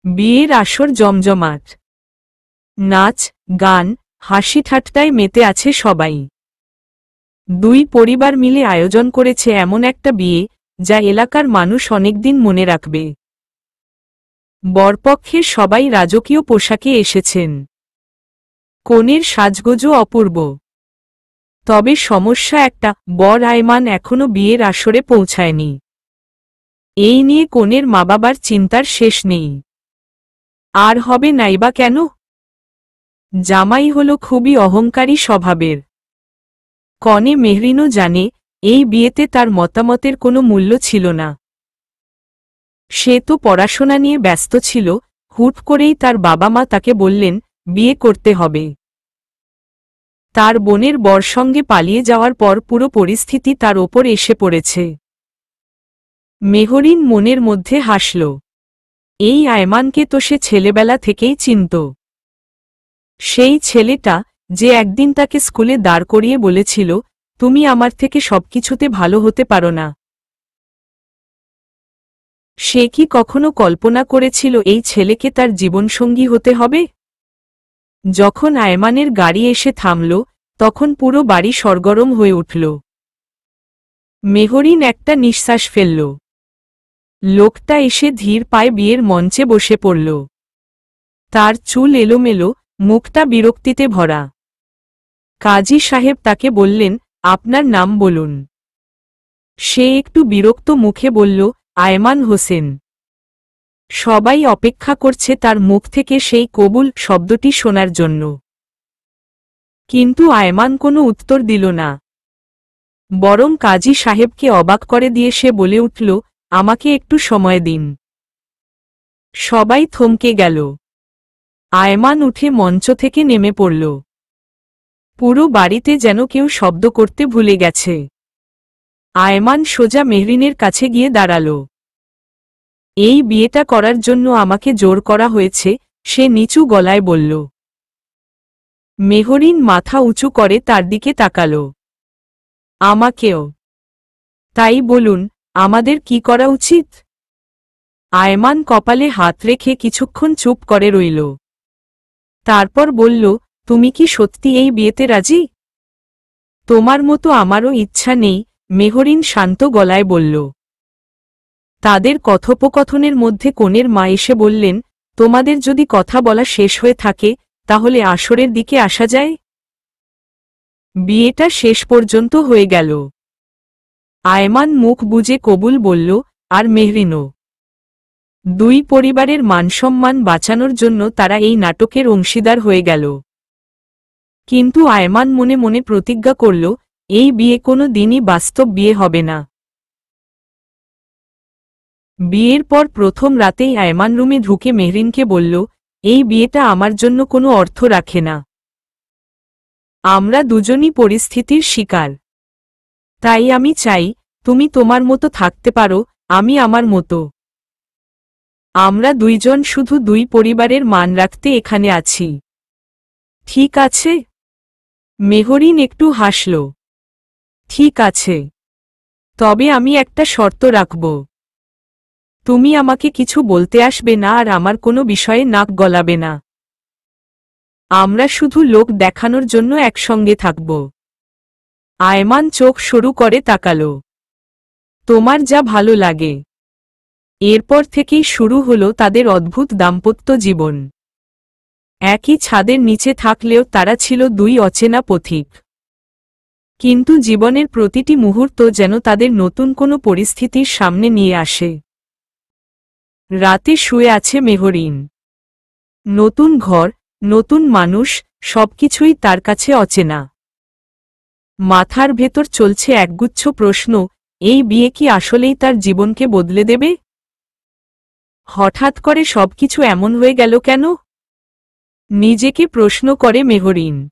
বিয়ের আসর জমজমাট। নাচ, গান, হাসি ঠাট্টায় মেতে আছে সবাই। দুই পরিবার মিলে আয়োজন করেছে এমন একটা বিয়ে যা এলাকার মানুষ অনেকদিন মনে রাখবে। বরপক্ষের সবাই রাজকীয় পোশাকে এসেছেন। কনের সাজগোজও অপূর্ব। তবে সমস্যা একটা, বর আয়মান এখনো বিয়ের আসরে পৌঁছায়নি। এই নিয়ে কনের মা-বাবার চিন্তার শেষ নেই। আর হবে নাইবা কেন? জামাই হলো খুবই অহংকারী স্বভাবের। কনে মেহরিনও জানে এই বিয়েতে তার মতামতের কোনো মূল্য ছিল না। সে তো পড়াশোনা নিয়ে ব্যস্ত ছিল, হুট করেই তার বাবা মা তাকে বললেন বিয়ে করতে হবে। তার বোনের বর সঙ্গে পালিয়ে যাওয়ার পর পুরো পরিস্থিতি তার ওপর এসে পড়েছে। মেহরিন মনের মধ্যে হাসল। এই আয়মানকে তো সে ছেলেবেলা থেকেই চিনত। সেই ছেলেটা যে একদিন তাকে স্কুলে দাঁড় করিয়ে বলেছিল, তুমি আমার থেকে সবকিছুতে ভালো হতে পারো না। সে কি কখনো কল্পনা করেছিল এই ছেলেকে তার জীবনসঙ্গী হতে হবে? যখন আয়মানের গাড়ি এসে থামল, তখন পুরো বাড়ি সরগরম হয়ে উঠল। মেহরিন একটা নিঃশ্বাস ফেলল। লোকটা এসে ধীর পায়ে বিয়ের মঞ্চে বসে পড়ল। তার চুল এলোমেলো, মুখটা বিরক্তিতে ভরা। কাজী সাহেব তাকে বললেন, আপনার নাম বলুন। সে একটু বিরক্ত মুখে বলল, আয়মান হোসেন। সবাই অপেক্ষা করছে তার মুখ থেকে সেই কবুল শব্দটি শোনার জন্য। কিন্তু আয়মান কোনো উত্তর দিল না। বরং কাজী সাহেবকে অবাক করে দিয়ে সে বলে উঠল, আমাকে একটু সময় দিন। সবাই থমকে গেল। আয়মান উঠে মঞ্চ থেকে নেমে পড়ল। পুরো বাড়িতে যেন কেউ শব্দ করতে ভুলে গেছে। আয়মান সোজা মেহরিনের কাছে গিয়ে দাঁড়াল। এই বিয়েটা করার জন্য আমাকে জোর করা হয়েছে, সে নিচু গলায় বলল। মেহরিন মাথা উঁচু করে তার দিকে তাকাল। আমাকেও। তাই বলুন, আমাদের কি করা উচিত? আয়মান কপালে হাত রেখে কিছুক্ষণ চুপ করে রইল। তারপর বলল, তুমি কি সত্যি এই বিয়েতে রাজি? তোমার মতো আমারও ইচ্ছা নেই, মেহরিন শান্ত গলায় বলল। তাদের কথোপকথনের মধ্যে কনের মা এসে বললেন, তোমাদের যদি কথা বলা শেষ হয়ে থাকে, তাহলে আসরের দিকে আসা যায়। বিয়েটা শেষ পর্যন্ত হয়ে গেল। আয়মান মুখ বুজে কবুল বলল, আর মেহরিনও। দুই পরিবারের মানসম্মান বাঁচানোর জন্য তারা এই নাটকের অংশীদার হয়ে গেল। কিন্তু আয়মান মনে মনে প্রতিজ্ঞা করল, এই বিয়ে কোনো দিনই বাস্তব বিয়ে হবে না। বিয়ের পর প্রথম রাতেই আয়মান রুমে ঢুকে মেহরিনকে বলল, এই বিয়েটা আমার জন্য কোনো অর্থ রাখে না। আমরা দুজনই পরিস্থিতির শিকার। তাই আমি চাই, তুমি তোমার মতো থাকতে পারো, আমি আমার মতো। আমরা দুইজন শুধু দুই পরিবারের মান রাখতে এখানে আছি। ঠিক আছে? মেহরিন একটু হাসল। ঠিক আছে। তবে আমি একটা শর্ত রাখব। তুমি আমাকে কিছু বলতে আসবে না আর আমার কোনো বিষয়ে নাক গলাবে না। আমরা শুধু লোক দেখানোর জন্য একসঙ্গে থাকব। আয়মান চোখ সরু করে তাকাল। তোমার যা ভালো লাগে। এরপর থেকেই শুরু হলো তাদের অদ্ভুত দাম্পত্য জীবন। একই ছাদের নিচে থাকলেও তারা ছিল দুই অচেনা পথিক। কিন্তু জীবনের প্রতিটি মুহূর্ত যেন তাদের নতুন কোনো পরিস্থিতির সামনে নিয়ে আসে। রাতে শুয়ে আছে মেহরিন। নতুন ঘর, নতুন মানুষ, সবকিছুই তার কাছে অচেনা। মাথার ভেতর চলছে একগুচ্ছ প্রশ্ন, এই বিয়ে কি আসলেই তার জীবনকে বদলে দেবে? হঠাৎ করে সবকিছু এমন হয়ে গেল কেন? নিজেকে প্রশ্ন করে মেহরিন।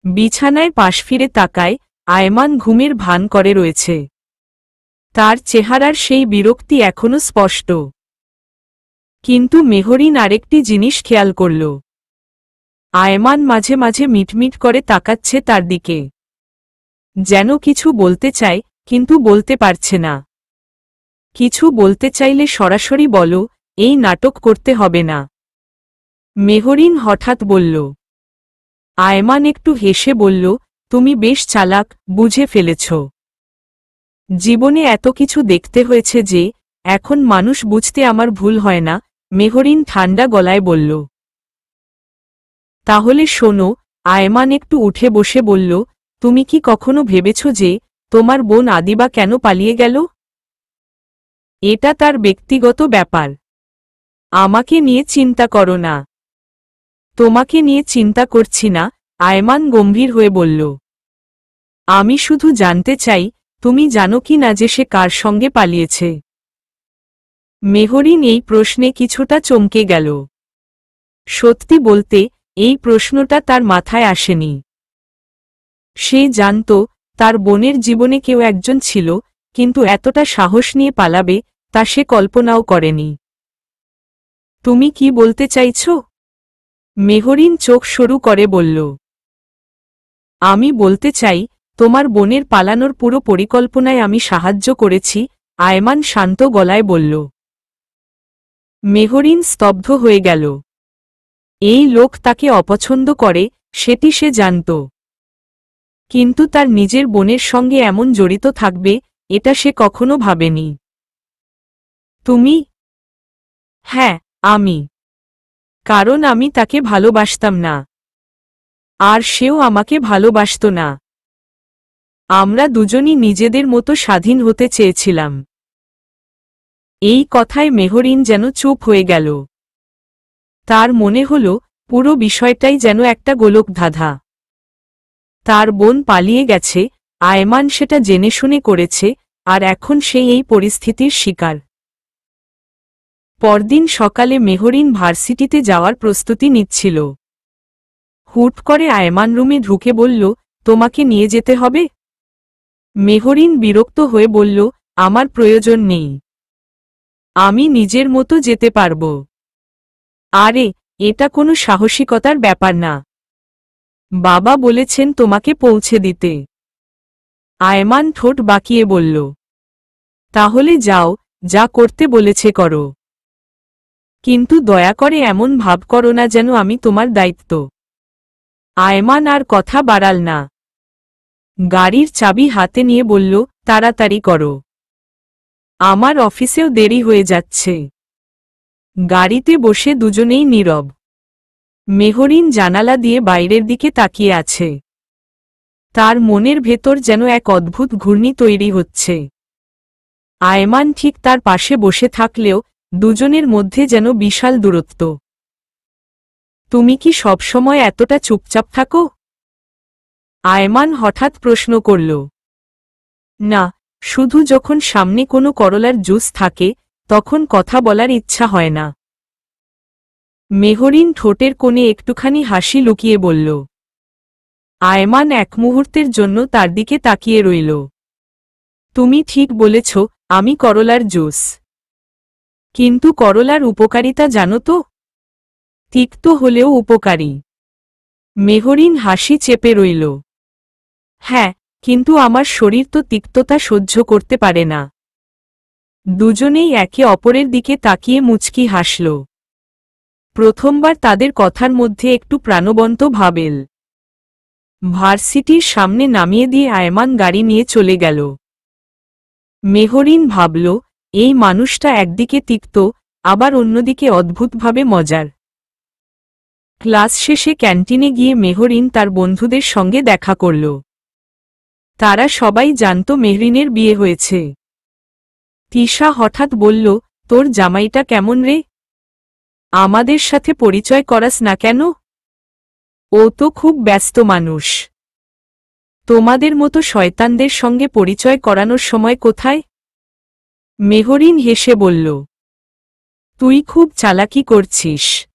বিছানায় পাশ ফিরে তাকায়, আয়মান ঘুমের ভান করে রয়েছে। তার চেহারার সেই বিরক্তি এখনো স্পষ্ট। কিন্তু মেহরিন আরেকটি জিনিস খেয়াল করল। আয়মান মাঝে মাঝে মিটমিট করে তাকাচ্ছে তার দিকে। যেন কিছু বলতে চায়, কিন্তু বলতে পারছে না। কিছু বলতে চাইলে সরাসরি বলো, এই নাটক করতে হবে না। মেহরিন হঠাৎ বলল। আয়মান একটু হেসে বলল, তুমি বেশ চালাক, বুঝে ফেলেছ। জীবনে এত কিছু দেখতে হয়েছে যে এখন মানুষ বুঝতে আমার ভুল হয় না। মেহরিন ঠান্ডা গলায় বলল। তাহলে শোনো, আয়মান একটু উঠে বসে বলল, তুমি কি কখনো ভেবেছ যে তোমার বোন আদিবা কেন পালিয়ে গেল? এটা তার ব্যক্তিগত ব্যাপার। আমাকে নিয়ে চিন্তা করো না। তোমাকে নিয়ে চিন্তা করছি না, আয়মান গম্ভীর হয়ে বলল। আমি শুধু জানতে চাই, তুমি জানো কি না যে সে কার সঙ্গে পালিয়েছে? মেহরিন এই প্রশ্নে কিছুটা চমকে গেল। সত্যি বলতে, এই প্রশ্নটা তার মাথায় আসেনি। সে জানত তার বোনের জীবনে কেউ একজন ছিল, কিন্তু এতটা সাহস নিয়ে পালাবে তা সে কল্পনাও করেনি। তুমি কি বলতে চাইছ? মেহরিন চোখ সরু করে বলল। আমি বলতে চাই, তোমার বোনের পালানোর পুরো পরিকল্পনায় আমি সাহায্য করেছি, আয়মান শান্ত গলায় বলল। মেহরিন স্তব্ধ হয়ে গেল। এই লোক তাকে অপছন্দ করে, সেটি সে জানত। কিন্তু তার নিজের বোনের সঙ্গে এমন জড়িত থাকবে, এটা সে কখনো ভাবেনি। তুমি? হ্যাঁ, আমি। কারণ আমি তাকে ভালোবাসতাম না। আর সেও আমাকে ভালোবাসত না। আমরা দুজনই নিজেদের মতো স্বাধীন হতে চেয়েছিলাম। এই কথায় মেহরিন যেন চুপ হয়ে গেল। তার মনে হল পুরো বিষয়টাই যেন একটা গোলকধাঁধা। তার বোন পালিয়ে গেছে, আয়মান সেটা জেনে শুনে করেছে, আর এখন সে এই পরিস্থিতির শিকার। পরদিন সকালে মেহরিন ভার্সিটিতে যাওয়ার প্রস্তুতি নিচ্ছিল। হুট করে আয়মান রুমে ঢুকে বলল, তোমাকে নিয়ে যেতে হবে? মেহরিন বিরক্ত হয়ে বলল, আমার প্রয়োজন নেই। আমি নিজের মতো যেতে পারব। আরে, এটা কোনো সাহসিকতার ব্যাপার না। বাবা বলেছেন তোমাকে পৌঁছে দিতে। আয়মান ঠোঁট বাঁকিয়ে বলল। তাহলে যাও, যা করতে বলেছে করো। কিন্তু দয়া করে এমন ভাব করো না যেন আমি তোমার দায়িত্ব। আয়মান আর কথা বাড়াল না। গাড়ির চাবি হাতে নিয়ে বলল, তাড়াতাড়ি করো। আমার অফিসেও দেরি হয়ে যাচ্ছে। গাড়িতে বসে দুজনেই নীরব। মেহরিন জানালা দিয়ে বাইরের দিকে তাকিয়ে আছে। তার মনের ভেতর যেন এক অদ্ভুত ঘূর্ণি তৈরি হচ্ছে। আয়মান ঠিক তার পাশে বসে থাকলেও দুজনের মধ্যে যেন বিশাল দূরত্ব। তুমি কি সবসময় এতটা চুপচাপ থাকো? আয়মান হঠাৎ প্রশ্ন করল। না, শুধু যখন সামনে কোনো করলার জুস থাকে তখন কথা বলার ইচ্ছা হয় না। মেহরিন ঠোঁটের কোণে একটুখানি হাসি লুকিয়ে বলল। আয়মান এক মুহূর্তের জন্য তার দিকে তাকিয়ে রইল। তুমি ঠিক বলেছ, আমি করলার জুস। কিন্তু করলার উপকারিতা জানো তো? তিক্ত হলেও উপকারী। মেহরিন হাসি চেপে রইল। হ্যাঁ, কিন্তু আমার শরীর তো তিক্ততা সহ্য করতে পারে না। দুজনেই একে অপরের দিকে তাকিয়ে মুচকি হাসল। প্রথমবার তাদের কথার মধ্যে একটু প্রাণবন্ত ভাব এল। ভার্সিটির সামনে নামিয়ে দিয়ে আয়মান গাড়ি নিয়ে চলে গেল। মেহরিন ভাবল, এই মানুষটা একদিকে তিক্ত, আবার অন্যদিকে অদ্ভুতভাবে মজার। ক্লাস শেষে ক্যান্টিনে গিয়ে মেহরিন তার বন্ধুদের সঙ্গে দেখা করল। তারা সবাই জানত মেহরিনের বিয়ে হয়েছে। তিশা হঠাৎ বলল, তোর জামাইটা কেমন রে? আমাদের সাথে পরিচয় করাস না কেন? ও তো খুব ব্যস্ত মানুষ। তোমাদের মতো শয়তানদের সঙ্গে পরিচয় করানোর সময় কোথায়? মেহরিন হেসে বলল। তুই খুব চালাকি করছিস।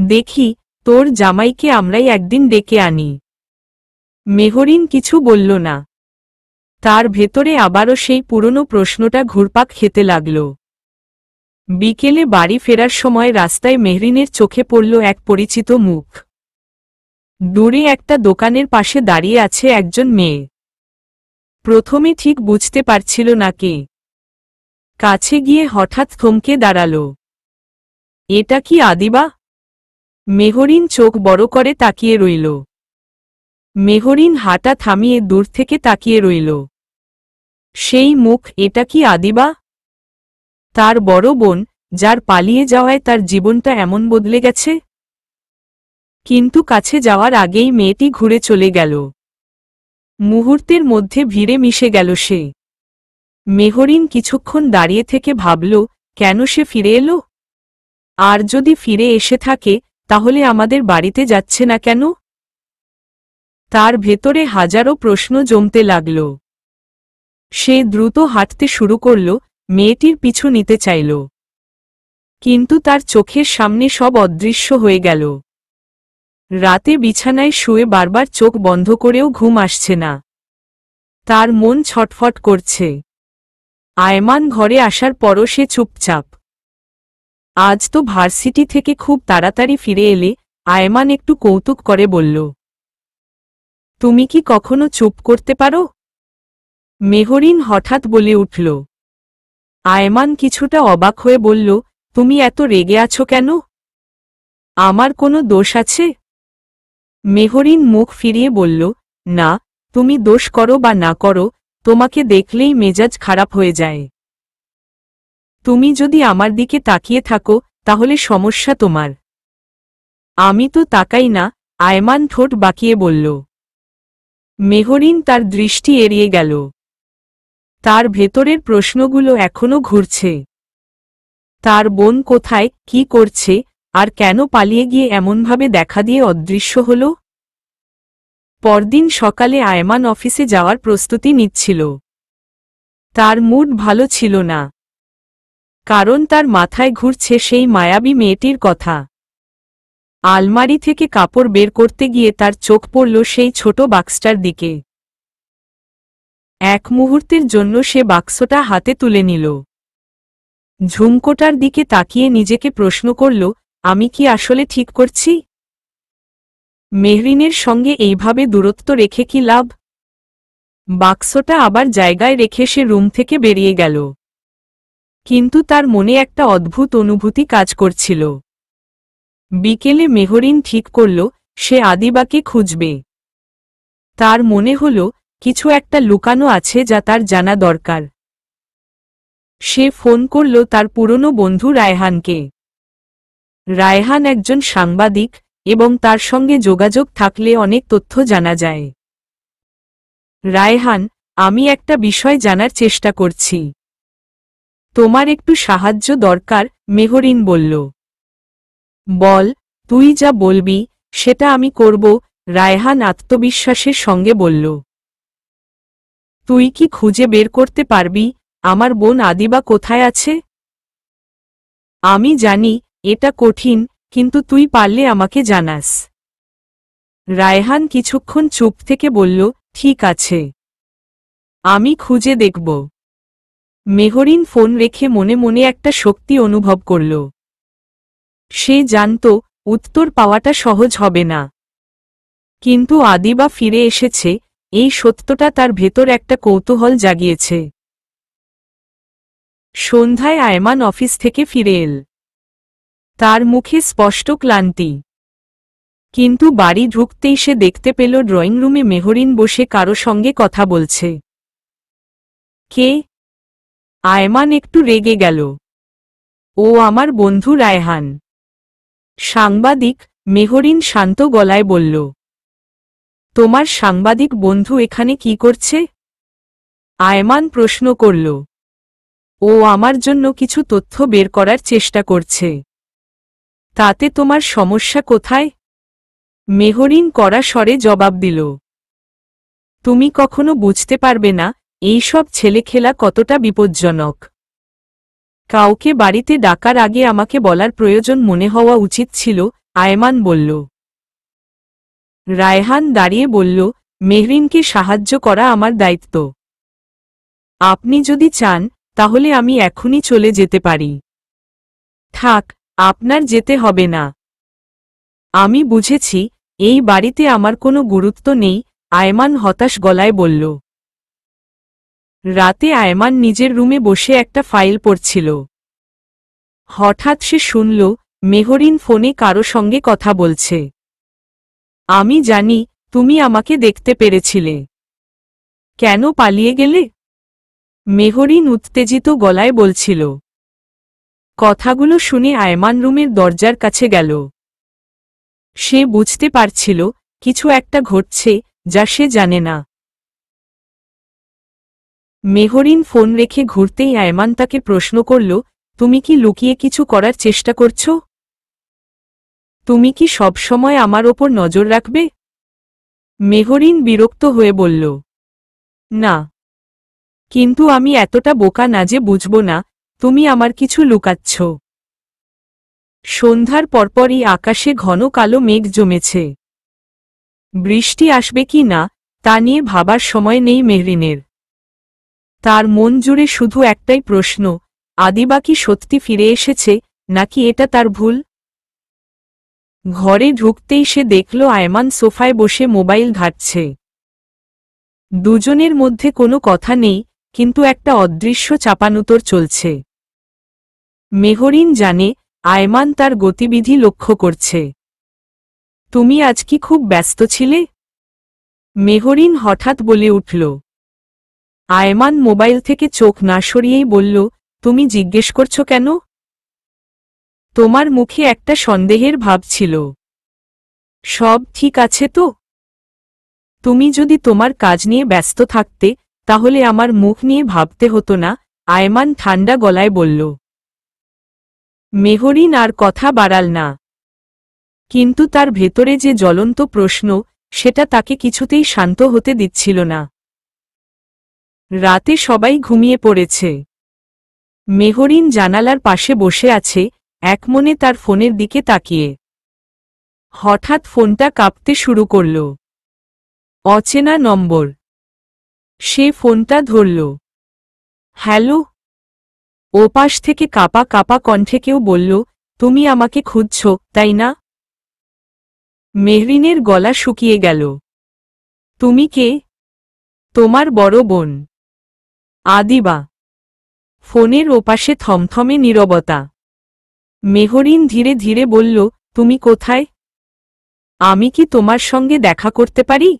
দেখি, তোর জামাইকে আমরাই একদিন ডেকে আনি। মেহরিন কিছু বলল না। তার ভেতরে আবারও সেই পুরনো প্রশ্নটা ঘুরপাক খেতে লাগল। বিকেলে বাড়ি ফেরার সময় রাস্তায় মেহরিনের চোখে পড়ল এক পরিচিত মুখ। দূরে একটা দোকানের পাশে দাঁড়িয়ে আছে একজন মেয়ে। প্রথমে ঠিক বুঝতে পারছিল না কে। কাছে গিয়ে হঠাৎ থমকে দাঁড়াল। এটা কি আদিবা? মেহরিন চোখ বড় করে তাকিয়ে রইল। মেহরিন হাঁটা থামিয়ে দূর থেকে তাকিয়ে রইল। সেই মুখ, এটা কি আদিবা? তার বড় বোন, যার পালিয়ে যাওয়ায় তার জীবনটা এমন বদলে গেছে। কিন্তু কাছে যাওয়ার আগেই মেয়েটি ঘুরে চলে গেল। মুহূর্তের মধ্যে ভিড়ে মিশে গেল সে। মেহরিন কিছুক্ষণ দাঁড়িয়ে থেকে ভাবল, কেন সে ফিরে এলো? আর যদি ফিরে এসে থাকে, তাহলে আমাদের বাড়িতে যাচ্ছে না কেন? তার ভেতরে হাজারো প্রশ্ন জমতে লাগল। সে দ্রুত হাঁটতে শুরু করল, মেয়েটির পিছু নিতে চাইল। কিন্তু তার চোখের সামনে সব অদৃশ্য হয়ে গেল। রাতে বিছানায় শুয়ে বারবার চোখ বন্ধ করেও ঘুম আসছে না। তার মন ছটফট করছে। আয়মান ঘরে আসার পরও সে চুপচাপ। আজ তো ভার্সিটি থেকে খুব তাড়াতাড়ি ফিরে এলে, আয়মান একটু কৌতুক করে বলল। তুমি কি কখনো চুপ করতে পারো? মেহরিন হঠাৎ বলে উঠল। আয়মান কিছুটা অবাক হয়ে বলল, তুমি এত রেগে আছো কেন? আমার কোনো দোষ আছে? মেহরিন মুখ ফিরিয়ে বলল, না, তুমি দোষ করো বা না করো, তোমাকে দেখলেই মেজাজ খারাপ হয়ে যায়। তুমি যদি আমার দিকে তাকিয়ে থাকো, তাহলে সমস্যা তোমার। আমি তো তাকাই না, আয়মান ঠোঁট বাঁকিয়ে বলল। মেহরিন তার দৃষ্টি এড়িয়ে গেল। তার ভেতরের প্রশ্নগুলো এখনো ঘুরছে। তার বোন কোথায়, কি করছে, আর কেন পালিয়ে গিয়ে এমনভাবে দেখা দিয়ে অদৃশ্য হল? পরদিন সকালে আয়মান অফিসে যাওয়ার প্রস্তুতি নিচ্ছিল। তার মুড ভালো ছিল না। কারণ তার মাথায় ঘুরছে সেই মায়াবী মেয়েটির কথা। আলমারি থেকে কাপড় বের করতে গিয়ে তার চোখ পড়ল সেই ছোট বাক্সটার দিকে। এক মুহূর্তের জন্য সে বাক্সটা হাতে তুলে নিল। ঝুমকোটার দিকে তাকিয়ে নিজেকে প্রশ্ন করল, আমি কি আসলে ঠিক করছি? মেহরিনের সঙ্গে এইভাবে দূরত্ব রেখে কি লাভ? বাক্সটা আবার জায়গায় রেখে সে রুম থেকে বেরিয়ে গেল। কিন্তু তার মনে একটা অদ্ভুত অনুভূতি কাজ করছিল। বিকেলে মেহরিন ঠিক করল, সে আদিবাকে খুঁজবে। তার মনে হল, কিছু একটা লুকানো আছে যা তার জানা দরকার। সে ফোন করল তার পুরনো বন্ধু রায়হানকে। রায়হান একজন সাংবাদিক, এবং তার সঙ্গে যোগাযোগ থাকলে অনেক তথ্য জানা যায়। রায়হান, আমি একটা বিষয় জানার চেষ্টা করছি। তোমার একটু সাহায্য দরকার, মেহরিন বলল। বল, তুই যা বলবি, সেটা আমি করব, রায়হান আত্মবিশ্বাসের সঙ্গে বলল। তুই কি খুঁজে বের করতে পারবি, আমার বোন আদিবা কোথায় আছে? আমি জানি, এটা কঠিন, কিন্তু তুই পারলে আমাকে জানাস। রায়হান কিছুক্ষণ চুপ থেকে বলল, ঠিক আছে, আমি খুঁজে দেখব। মেহরিন ফোন রেখে মনে মনে একটা শক্তি অনুভব করল। সে জানত, উত্তর পাওয়াটা সহজ হবে না। কিন্তু আদিবা ফিরে এসেছে, এই সত্যটা তার ভেতর একটা কৌতূহল জাগিয়েছে। সন্ধ্যায় আয়মান অফিস থেকে ফিরে এল। তার মুখে স্পষ্ট ক্লান্তি। কিন্তু বাড়ি ঢুকতেই সে দেখতে পেল ড্রয়িং রুমে মেহরিন বসে কারো সঙ্গে কথা বলছে। কে? আয়মান একটু রেগে গেল। ও আমার বন্ধু রায়হান। সাংবাদিক, মেহরিন শান্ত গলায় বলল। তোমার সাংবাদিক বন্ধু এখানে কি করছে? আয়মান প্রশ্ন করল। ও আমার জন্য কিছু তথ্য বের করার চেষ্টা করছে। তাতে তোমার সমস্যা কোথায়? মেহরিন কড়া স্বরে জবাব দিল। তুমি কখনো বুঝতে পারবে না, এই সব ছেলেখেলা কতটা বিপজ্জনক। কাউকে বাড়িতে ডাকার আগে আমাকে বলার প্রয়োজন মনে হওয়া উচিত ছিল, আয়মান বলল। রায়হান দাঁড়িয়ে বলল, মেহরিনকে সাহায্য করা আমার দায়িত্ব। আপনি যদি চান, তাহলে আমি এখনই চলে যেতে পারি। থাক, আপনার যেতে হবে না। আমি বুঝেছি, এই বাড়িতে আমার কোনো গুরুত্ব নেই, আয়মান হতাশ গলায় বলল। রাতে আয়মান নিজের রুমে বসে একটা ফাইল পড়ছিল। হঠাৎ সে শুনল, মেহরিন ফোনে কারো সঙ্গে কথা বলছে। আমি জানি তুমি আমাকে দেখতে পেরেছিলে। কেন পালিয়ে গেলে? মেহরিন উত্তেজিত গলায় বলছিল। কথাগুলো শুনে আয়মান রুমের দরজার কাছে গেল। সে বুঝতে পারছিল কিছু একটা ঘটছে যা সে জানে না। মেহরিন ফোন রেখে ঘুরতেই আয়মান তাকে প্রশ্ন করল, তুমি কি লুকিয়ে কিছু করার চেষ্টা করছো? তুমি কি সবসময় আমার ওপর নজর রাখবে? মেহরিন বিরক্ত হয়ে বলল, না, কিন্তু আমি এতটা বোকা না যে বুঝব না তুমি আমার কিছু লুকাচ্ছ। সন্ধ্যার পরপরই আকাশে ঘন কালো মেঘ জমেছে। বৃষ্টি আসবে কি না তা নিয়ে ভাবার সময় নেই মেহরিনের। তার মন জুড়ে শুধু একটাই প্রশ্ন, আদিবা কি সত্যি ফিরে এসেছে নাকি এটা তার ভুল? ঘরে ঢুকতেই সে দেখল আয়মান সোফায় বসে মোবাইল ঘাঁটছে। দুজনের মধ্যে কোনো কথা নেই, কিন্তু একটা অদৃশ্য চাপানুতর চলছে। মেহরিন জানে আয়মান তার গতিবিধি লক্ষ্য করছে। তুমি আজ কি খুব ব্যস্ত ছিলে? মেহরিন হঠাৎ বলে উঠল। আয়মান মোবাইল থেকে চোখ না সরিয়েই বলল, তুমি জিজ্ঞেস করছো কেন? তোমার মুখে একটা সন্দেহের ভাব ছিল। সব ঠিক আছে তো? তুমি যদি তোমার কাজ নিয়ে ব্যস্ত থাকতে তাহলে আমার মুখ নিয়ে ভাবতে হতো না, আয়মান ঠান্ডা গলায় বলল। মেহরিন আর কথা বাড়াল না। কিন্তু তার ভেতরে যে জ্বলন্ত প্রশ্ন সেটা তাকে কিছুতেই শান্ত হতে দিচ্ছিল না। রাতে সবাই ঘুমিয়ে পড়েছে। মেহরিন জানালার পাশে বসে আছে, একমনে তার ফোনের দিকে তাকিয়ে। হঠাৎ ফোনটা কাঁপতে শুরু করল। অচেনা নম্বর। সে ফোনটা ধরল। হ্যালো। ওপাশ থেকে কাঁপা কাঁপা কণ্ঠে কেউ বলল, তুমি আমাকে খুঁজছ তাই না? মেহরিনের গলা শুকিয়ে গেল। তুমি কে? তোমার বড় বোন আদিবা। ফোনের ওপাশে থমথমে নীরবতা। মেহরিন ধীরে ধীরে বলল, তুমি কোথায়? আমি কি তোমার সঙ্গে দেখা করতে পারি?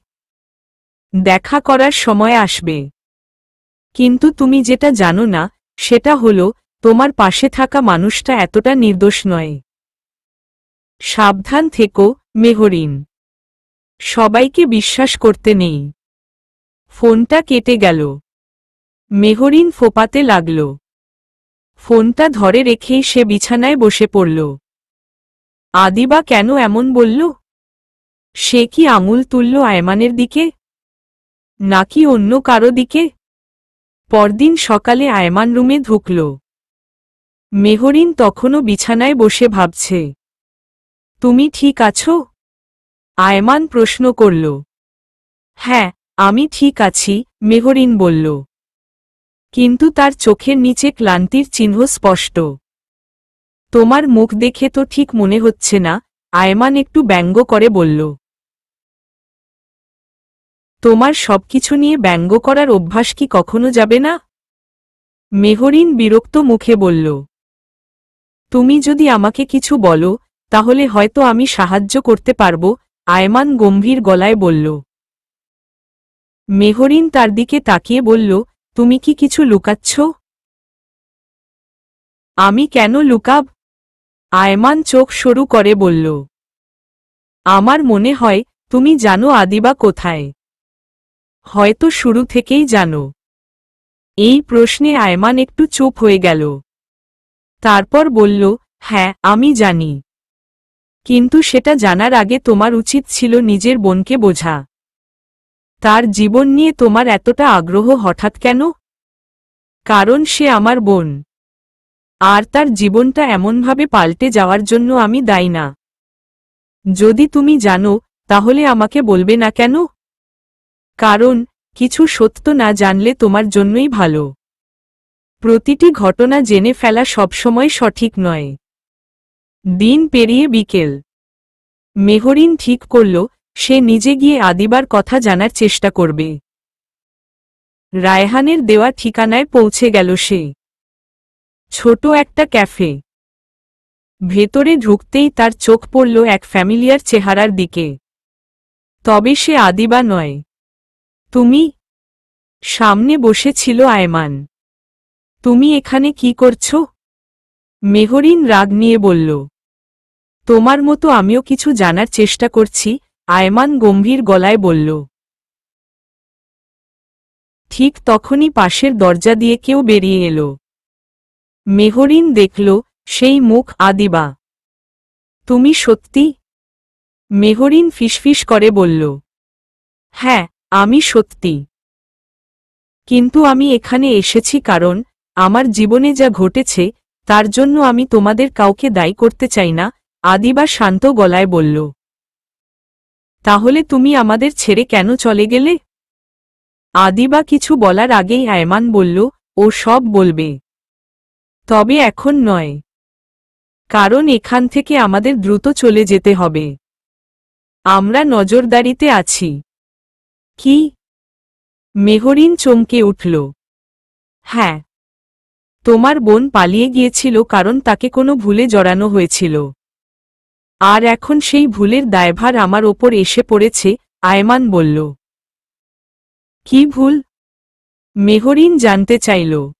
দেখা করার সময় আসবে। কিন্তু তুমি যেটা জানো না সেটা হলো তোমার পাশে থাকা মানুষটা এতটা নির্দোষ নয়। সাবধান থেকো মেহরিন। সবাইকে বিশ্বাস করতে নেই। ফোনটা কেটে গেল। মেহরিন ফোঁপাতে লাগল। ফোনটা ধরে রেখেই সে বিছানায় বসে পড়ল। আদিবা কেন এমন বলল? সে কি আঙুল তুলল আয়মানের দিকে? নাকি অন্য কারো দিকে? পরদিন সকালে আয়মান রুমে ঢুকল। মেহরিন তখনও বিছানায় বসে ভাবছে। তুমি ঠিক আছো? আয়মান প্রশ্ন করল। হ্যাঁ, আমি ঠিক আছি, মেহরিন বলল। কিন্তু তার চোখের নিচে ক্লান্তির চিহ্ন স্পষ্ট। তোমার মুখ দেখে তো ঠিক মনে হচ্ছে না, আয়মান একটু ব্যঙ্গ করে বলল। তোমার সবকিছু নিয়ে ব্যঙ্গ করার অভ্যাস কি কখনো যাবে না? মেহরিন বিরক্ত মুখে বলল। তুমি যদি আমাকে কিছু বলো তাহলে হয়তো আমি সাহায্য করতে পারব, আয়মান গম্ভীর গলায় বলল। মেহরিন তার দিকে তাকিয়ে বলল, তুমি কি কিছু লুকাচ্ছ? আমি কেন লুকাব? আয়মান চোখ সরু করে বলল। আমার মনে হয় তুমি জানো আদিবা কোথায়। হয়তো শুরু থেকেই জানো। এই প্রশ্নে আয়মান একটু চুপ হয়ে গেল। তারপর বলল, হ্যাঁ আমি জানি। কিন্তু সেটা জানার আগে তোমার উচিত ছিল নিজের বোনকে বোঝা। তার জীবন নিয়ে তোমার এতটা আগ্রহ হঠাৎ কেন? কারণ সে আমার বোন। আর তার জীবনটা এমনভাবে পাল্টে যাওয়ার জন্য আমি দায়ী না। যদি তুমি জানো তাহলে আমাকে বলবে না কেন? কারণ কিছু সত্য না জানলে তোমার জন্যই ভালো। প্রতিটি ঘটনা জেনে ফেলা সবসময় সঠিক নয়। দিন পেরিয়ে বিকেল। মেহরিন ঠিক করল সে নিজে গিয়ে আদিবার কথা জানার চেষ্টা করবে। রায়হানের দেওয়া ঠিকানায় পৌঁছে গেল সে। ছোট একটা ক্যাফে। ভেতরে ঢুকতেই তার চোখ পড়ল এক ফ্যামিলিয়ার চেহারার দিকে। তবে সে আদিবা নয়। তুমি? সামনে বসেছিল আয়মান। তুমি এখানে কি করছো? মেহরিন রাগ নিয়ে বলল। তোমার মতো আমিও কিছু জানার চেষ্টা করছি, আয়মান গম্ভীর গলায় বলল। ঠিক তখনই পাশের দরজা দিয়ে কেউ বেরিয়ে এলো। মেহরিন দেখল, সেই মুখ আদিবা। তুমি সত্যি? মেহরিন ফিসফিস করে বলল। হ্যাঁ, আমি সত্যি। কিন্তু আমি এখানে এসেছি কারণ আমার জীবনে যা ঘটেছে তার জন্য আমি তোমাদের কাউকে দায়ী করতে চাই না, আদিবা শান্ত গলায় বলল। তাহলে তুমি আমাদের ছেড়ে কেন চলে গেলে? আদিবা কিছু বলার আগেই আয়মান বলল, ও সব বলবে। তবে এখন নয়। কারণ এখান থেকে আমাদের দ্রুত চলে যেতে হবে। আমরা নজরদারিতে আছি। কি? মেহরিন চমকে উঠল। হ্যাঁ। তোমার বোন পালিয়ে গিয়েছিল কারণ তাকে কোনো ভুলে জড়ানো হয়েছিল। আর এখন সেই ভুলের দায়ভার আমার ওপর এসে পড়েছে, আয়মান বলল। কি ভুল? মেহরিন জানতে চাইল।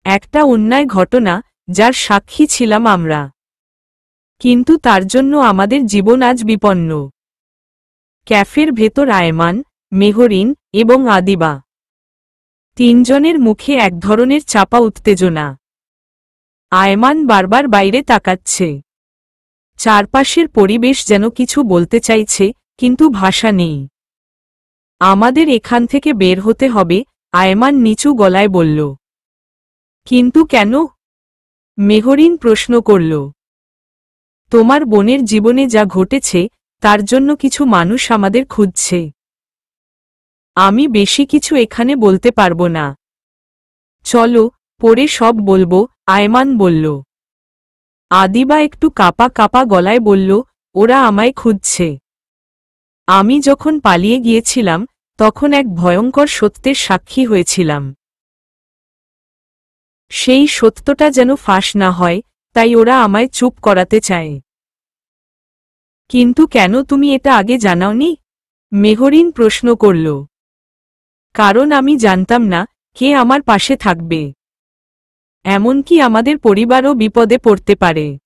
একটা অন্যায় ঘটনা যার সাক্ষী ছিলাম আমরা। কিন্তু তার জন্য আমাদের জীবন আজ বিপন্ন। ক্যাফের ভেতর আয়মান, মেহরিন এবং আদিবা। তিনজনের মুখে এক ধরনের চাপা উত্তেজনা। আয়মান বারবার বাইরে তাকাচ্ছে। চারপাশের পরিবেশ যেন কিছু বলতে চাইছে, কিন্তু ভাষা নেই। আমাদের এখান থেকে বের হতে হবে, আয়মান নিচু গলায় বলল। কিন্তু কেন? মেহরিন প্রশ্ন করল। তোমার বোনের জীবনে যা ঘটেছে তার জন্য কিছু মানুষ আমাদের খুঁজছে। আমি বেশি কিছু এখানে বলতে পারবো না। চলো, পরে সব বলবো, আয়মান বলল। আদিবা একটু কাপা কাপা গলায় বলল, ওরা আমায় খুঁজছে। আমি যখন পালিয়ে গিয়েছিলাম তখন এক ভয়ঙ্কর সত্যের সাক্ষী হয়েছিলাম। সেই সত্যটা যেন ফাঁস না হয়, তাই ওরা আমায় চুপ করাতে চায়। কিন্তু কেন তুমি এটা আগে জানাওনি? মেহরিন প্রশ্ন করল। কারণ আমি জানতাম না কে আমার পাশে থাকবে। এমনকি আমাদের পরিবারও বিপদে পড়তে পারে।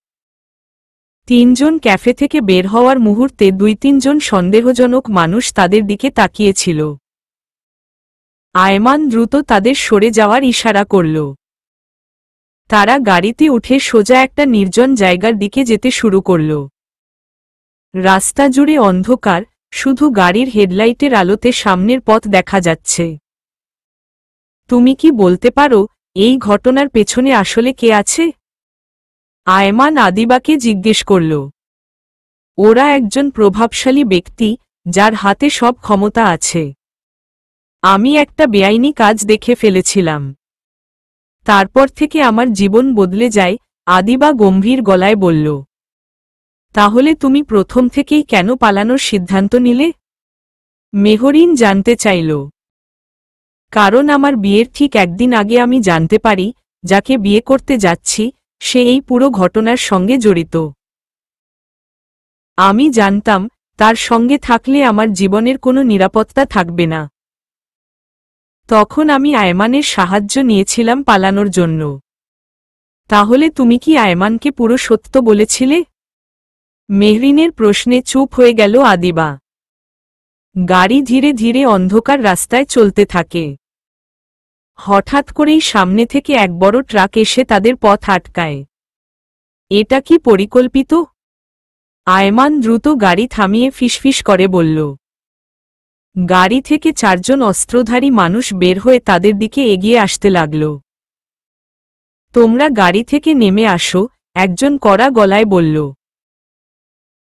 তিনজন ক্যাফে থেকে বের হওয়ার মুহূর্তে দুই তিনজন সন্দেহজনক মানুষ তাদের দিকে তাকিয়েছিল। আয়মান দ্রুত তাদের সরে যাওয়ার ইশারা করল। তারা গাড়িতে উঠে সোজা একটা নির্জন জায়গার দিকে যেতে শুরু করল। রাস্তা জুড়ে অন্ধকার, শুধু গাড়ির হেডলাইটের আলোতে সামনের পথ দেখা যাচ্ছে। তুমি কি বলতে পারো এই ঘটনার পেছনে আসলে কে আছে? আয়মান আদিবাকে জিজ্ঞেস করল। ওরা একজন প্রভাবশালী ব্যক্তি যার হাতে সব ক্ষমতা আছে। আমি একটা বেআইনি কাজ দেখে ফেলেছিলাম। তারপর থেকে আমার জীবন বদলে যায়, আদিবা গম্ভীর গলায় বলল। তাহলে তুমি প্রথম থেকেই কেন পালানোর সিদ্ধান্ত নিলে? মেহরিন জানতে চাইল। কারণ আমার বিয়ের ঠিক একদিন আগে আমি জানতে পারি যাকে বিয়ে করতে যাচ্ছি সে এই পুরো ঘটনার সঙ্গে জড়িত। আমি জানতাম তার সঙ্গে থাকলে আমার জীবনের কোনো নিরাপত্তা থাকবে না। তখন আমি আয়মানের সাহায্য নিয়েছিলাম পালানোর জন্য। তাহলে তুমি কি আয়মানকে পুরো সত্য বলেছিলে? মেহরিনের প্রশ্নে চুপ হয়ে গেল আদিবা। গাড়ি ধীরে ধীরে অন্ধকার রাস্তায় চলতে থাকে। হঠাৎ করেই সামনে থেকে এক বড় ট্রাক এসে তাদের পথ আটকায়। এটা কি পরিকল্পিত? আয়মান দ্রুত গাড়ি থামিয়ে ফিসফিস করে বলল। গাড়ি থেকে চারজন অস্ত্রধারী মানুষ বের হয়ে তাদের দিকে এগিয়ে আসতে লাগল। তোমরা গাড়ি থেকে নেমে আসো, একজন কড়া গলায় বলল।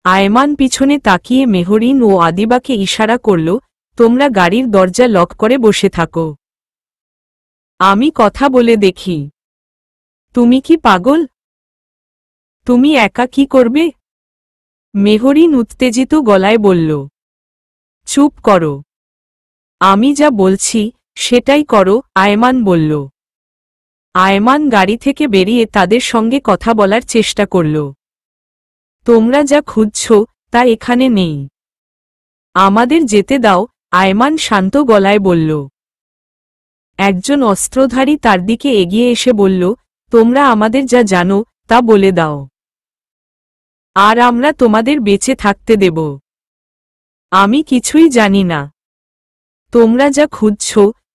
আয়মান পিছনে তাকিয়ে মেহরিন ও আদিবাকে ইশারা করল, তোমরা গাড়ির দরজা লক করে বসে থাকো। আমি কথা বলে দেখি। তুমি কি পাগল? তুমি একা কি করবে? মেহরিন উত্তেজিত গলায় বলল। চুপ করো। আমি যা বলছি সেটাই করো, আয়মান বলল। আয়মান গাড়ি থেকে বেরিয়ে তাদের সঙ্গে কথা বলার চেষ্টা করল। তোমরা যা খুঁজছ তা এখানে নেই। আমাদের যেতে দাও, আয়মান শান্ত গলায় বলল। একজন অস্ত্রধারী তার দিকে এগিয়ে এসে বলল, তোমরা আমাদের যা জানো তা বলে দাও, আর আমরা তোমাদের বেঁচে থাকতে দেব। আমি কিছুই জানি না। তোমরা যা খুঁজছ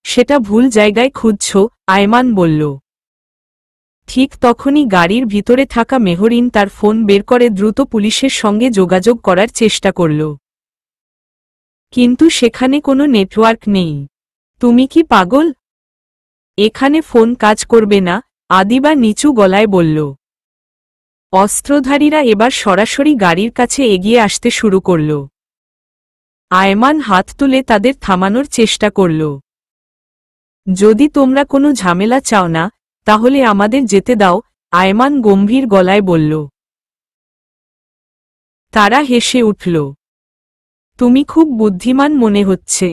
সেটা ভুল জায়গায় খুঁজছ, আয়মান বলল। ঠিক তখনই গাড়ির ভিতরে থাকা মেহরিন তার ফোন বের করে দ্রুত পুলিশের সঙ্গে যোগাযোগ করার চেষ্টা করল। কিন্তু সেখানে কোনো নেটওয়ার্ক নেই। তুমি কি পাগল? এখানে ফোন কাজ করবে না, আদিবা নিচু গলায় বলল। অস্ত্রধারীরা এবার সরাসরি গাড়ির কাছে এগিয়ে আসতে শুরু করল। আয়মান হাত তুলে তাদের থামানোর চেষ্টা করল। যদি তোমরা কোনো ঝামেলা চাও না তাহলে আমাদের যেতে দাও, আয়মান গম্ভীর গলায় বলল। তারা হেসে উঠল। তুমি খুব বুদ্ধিমান মনে হচ্ছে,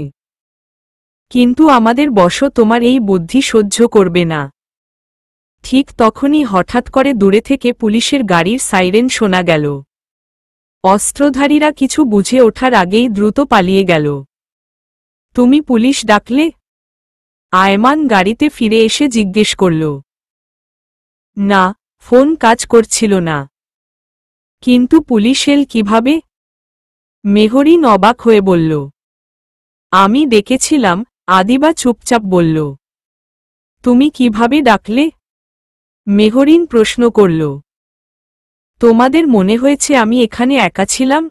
কিন্তু আমাদের বশ তোমার এই বুদ্ধি সহ্য করবে না। ঠিক তখনই হঠাৎ করে দূরে থেকে পুলিশের গাড়ির সাইরেন শোনা গেল। অস্ত্রধারীরা কিছু বুঝে ওঠার আগেই দ্রুত পালিয়ে গেল। তুমি পুলিশ ডাকলে? আয়মান গাড়িতে ফিরে এসে জিজ্ঞেস করল। না, ফোন কাজ করছিল না। কিন্তু পুলিশ এল কিভাবে? মেহরিন অবাক হয়ে বলল। আমি ডেকেছিলাম, আদিবা চুপচাপ বলল। তুমি কিভাবে ডাকলে? মেহরিন প্রশ্ন করল। তোমাদের মনে হয়েছে আমি এখানে একা ছিলাম?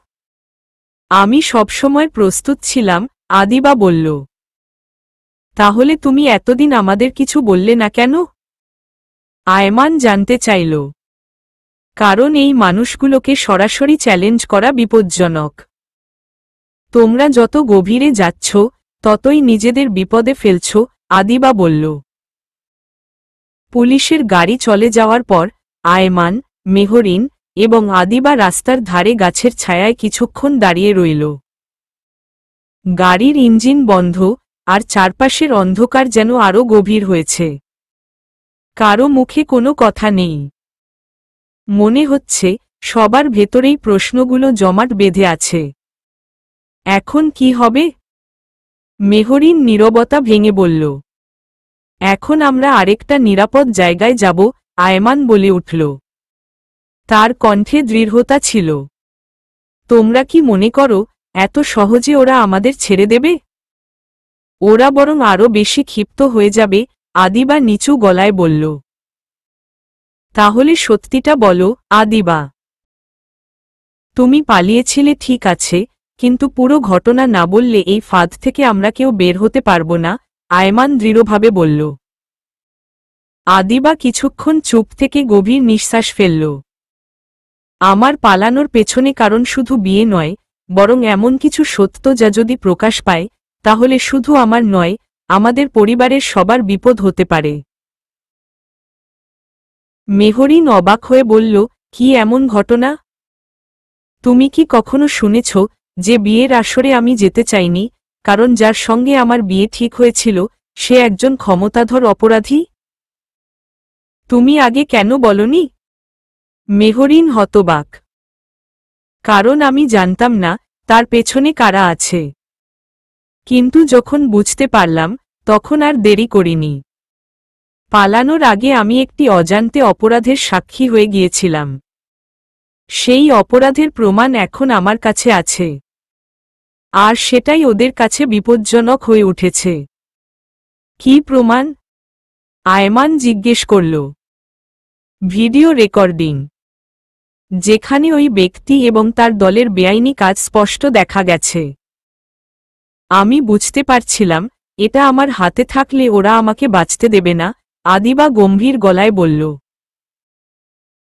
আমি সবসময় প্রস্তুত ছিলাম, আদিবা বলল। তাহলে তুমি এতদিন আমাদের কিছু বললে না কেন? আয়মান জানতে চাইল। কারণ এই মানুষগুলোকে সরাসরি চ্যালেঞ্জ করা বিপজ্জনক। তোমরা যত গভীরে যাচ্ছ ততই নিজেদের বিপদে ফেলছ, আদিবা বলল। পুলিশের গাড়ি চলে যাওয়ার পর আয়মান, মেহরিন এবং আদিবা রাস্তার ধারে গাছের ছায়ায় কিছুক্ষণ দাঁড়িয়ে রইল। গাড়ির ইঞ্জিন বন্ধ, আর চারপাশের অন্ধকার যেন আরও গভীর হয়েছে। কারো মুখে কোনো কথা নেই। মনে হচ্ছে সবার ভেতরেই প্রশ্নগুলো জমাট বেঁধে আছে। এখন কি হবে? মেহরিন নীরবতা ভেঙে বলল। এখন আমরা আরেকটা নিরাপদ জায়গায় যাব, আয়মান বলে উঠল। তার কণ্ঠে দৃঢ়তা ছিল। তোমরা কি মনে করো এত সহজে ওরা আমাদের ছেড়ে দেবে? ওরা বরং আরও বেশি ক্ষিপ্ত হয়ে যাবে, আদিবা নিচু গলায় বলল। তাহলে সত্যিটা বলো, আদিবা। তুমি পালিয়েছিলে ঠিক আছে, কিন্তু পুরো ঘটনা না বললে এই ফাঁদ থেকে আমরা কেউ বের হতে পারব না, আয়মান দৃঢ়ভাবে বলল। আদিবা কিছুক্ষণ চুপ থেকে গভীর নিঃশ্বাস ফেলল। আমার পালানোর পেছনে কারণ শুধু বিয়ে নয়, বরং এমন কিছু সত্য যা যদি প্রকাশ পায় তাহলে শুধু আমার নয়, আমাদের পরিবারের সবার বিপদ হতে পারে। মেহরিন অবাক হয়ে বলল, কি এমন ঘটনা? তুমি কি কখনো শুনেছ যে বিয়ের আসরে আমি যেতে চাইনি, কারণ যার সঙ্গে আমার বিয়ে ঠিক হয়েছিল সে একজন ক্ষমতাধর অপরাধী? তুমি আগে কেন বলনি? মেহরিন হতবাক। কারণ আমি জানতাম না তার পেছনে কারা আছে। কিন্তু যখন বুঝতে পারলাম তখন আর দেরি করিনি। পালানোর আগে আমি একটি অজান্তে অপরাধের সাক্ষী হয়ে গিয়েছিলাম। সেই অপরাধের প্রমাণ এখন আমার কাছে আছে, আর সেটাই ওদের কাছে বিপজ্জনক হয়ে উঠেছে। কি প্রমাণ? আয়মান জিজ্ঞেস করল। ভিডিও রেকর্ডিং, যেখানে ওই ব্যক্তি এবং তার দলের বেআইনি কাজ স্পষ্ট দেখা গেছে। আমি বুঝতে পারছিলাম এটা আমার হাতে থাকলে ওরা আমাকে বাঁচতে দেবে না, আদিবা গম্ভীর গলায় বলল।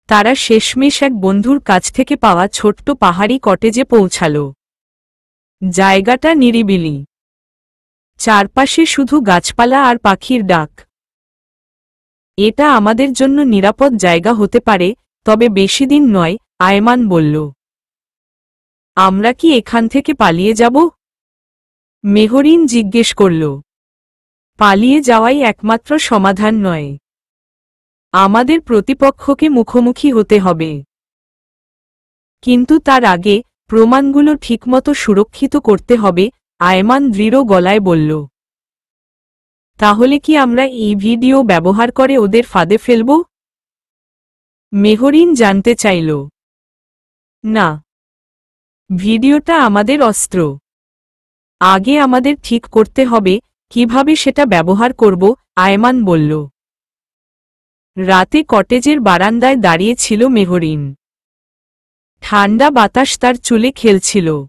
তারা শেষমেশ এক বন্ধুর কাছ থেকে পাওয়া ছোট্ট পাহাড়ি কটেজে পৌঁছাল। জায়গাটা নিরিবিলি, চারপাশে শুধু গাছপালা আর পাখির ডাক। এটা আমাদের জন্য নিরাপদ জায়গা হতে পারে, তবে বেশি দিন নয়, আয়মান বলল। আমরা কি এখান থেকে পালিয়ে যাব? মেহরিন জিজ্ঞেস করল। পালিয়ে যাওয়াই একমাত্র সমাধান নয়, আমাদের প্রতিপক্ষকে মুখোমুখি হতে হবে। কিন্তু তার আগে প্রমাণগুলো ঠিকমতো সুরক্ষিত করতে হবে, আয়মান দৃঢ় গলায় বলল। তাহলে কি আমরা এই ভিডিও ব্যবহার করে ওদের ফাঁদে ফেলব? মেহরিন জানতে চাইল। না, ভিডিওটা আমাদের অস্ত্র। আগে আমাদের ঠিক করতে হবে কিভাবে সেটা ব্যবহার করব, আয়মান বলল। রাতে কটেজের বারান্দায় দাঁড়িয়ে ছিল মেহরিন। ঠান্ডা বাতাস তার চুলে খেলছিল।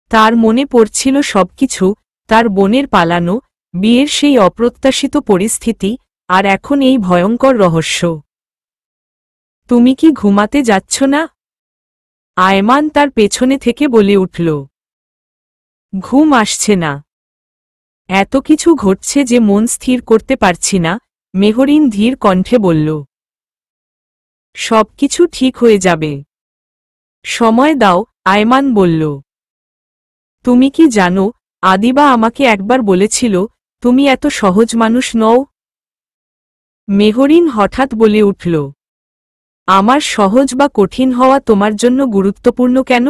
তার মনে পড়ছিল সবকিছু, তার বোনের পালানো, বিয়ের সেই অপ্রত্যাশিত পরিস্থিতি, আর এখন এই ভয়ঙ্কর রহস্য। তুমি কি ঘুমাতে যাচ্ছ না? আয়মান তার পেছনে থেকে বলে উঠল। ঘুম আসছে না। এত কিছু ঘটছে যে মন স্থির করতে পারছি না, মেহরিন ধীর কণ্ঠে বলল। সবকিছু ঠিক হয়ে যাবে। সময় দাও, আয়মান বলল। তুমি কি জানো, আদিবা আমাকে একবার বলেছিল, তুমি এত সহজ মানুষ নও। মেহরিন হঠাৎ বলে উঠল। আমার সহজ বা কঠিন হওয়া তোমার জন্য গুরুত্বপূর্ণ কেন?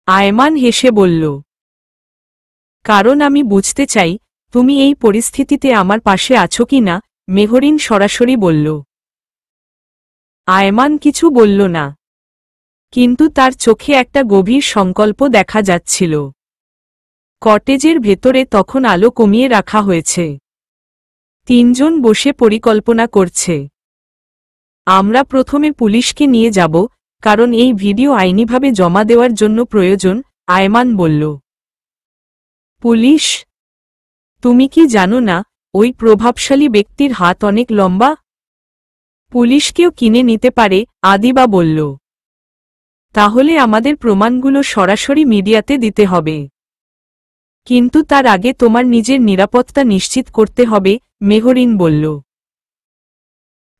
আয়মান হেসে বলল। কারণ আমি বুঝতে চাই তুমি এই পরিস্থিতিতে আমার পাশে আছো কি না, মেহরিন সরাসরি বলল। আয়মান কিছু বলল না। কিন্তু তার চোখে একটা গভীর সংকল্প দেখা যাচ্ছিল। কটেজের ভেতরে তখন আলো কমিয়ে রাখা হয়েছে। তিনজন বসে পরিকল্পনা করছে। আমরা প্রথমে পুলিশকে নিয়ে যাব, কারণ এই ভিডিও আইনিভাবে জমা দেওয়ার জন্য প্রয়োজন, আয়মান বলল। পুলিশ? তুমি কি জানো না ওই প্রভাবশালী ব্যক্তির হাত অনেক লম্বা? পুলিশকেও কিনে নিতে পারে, আদিবা বলল। তাহলে আমাদের প্রমাণগুলো সরাসরি মিডিয়াতে দিতে হবে। কিন্তু তার আগে তোমার নিজের নিরাপত্তা নিশ্চিত করতে হবে, মেহরিন বলল।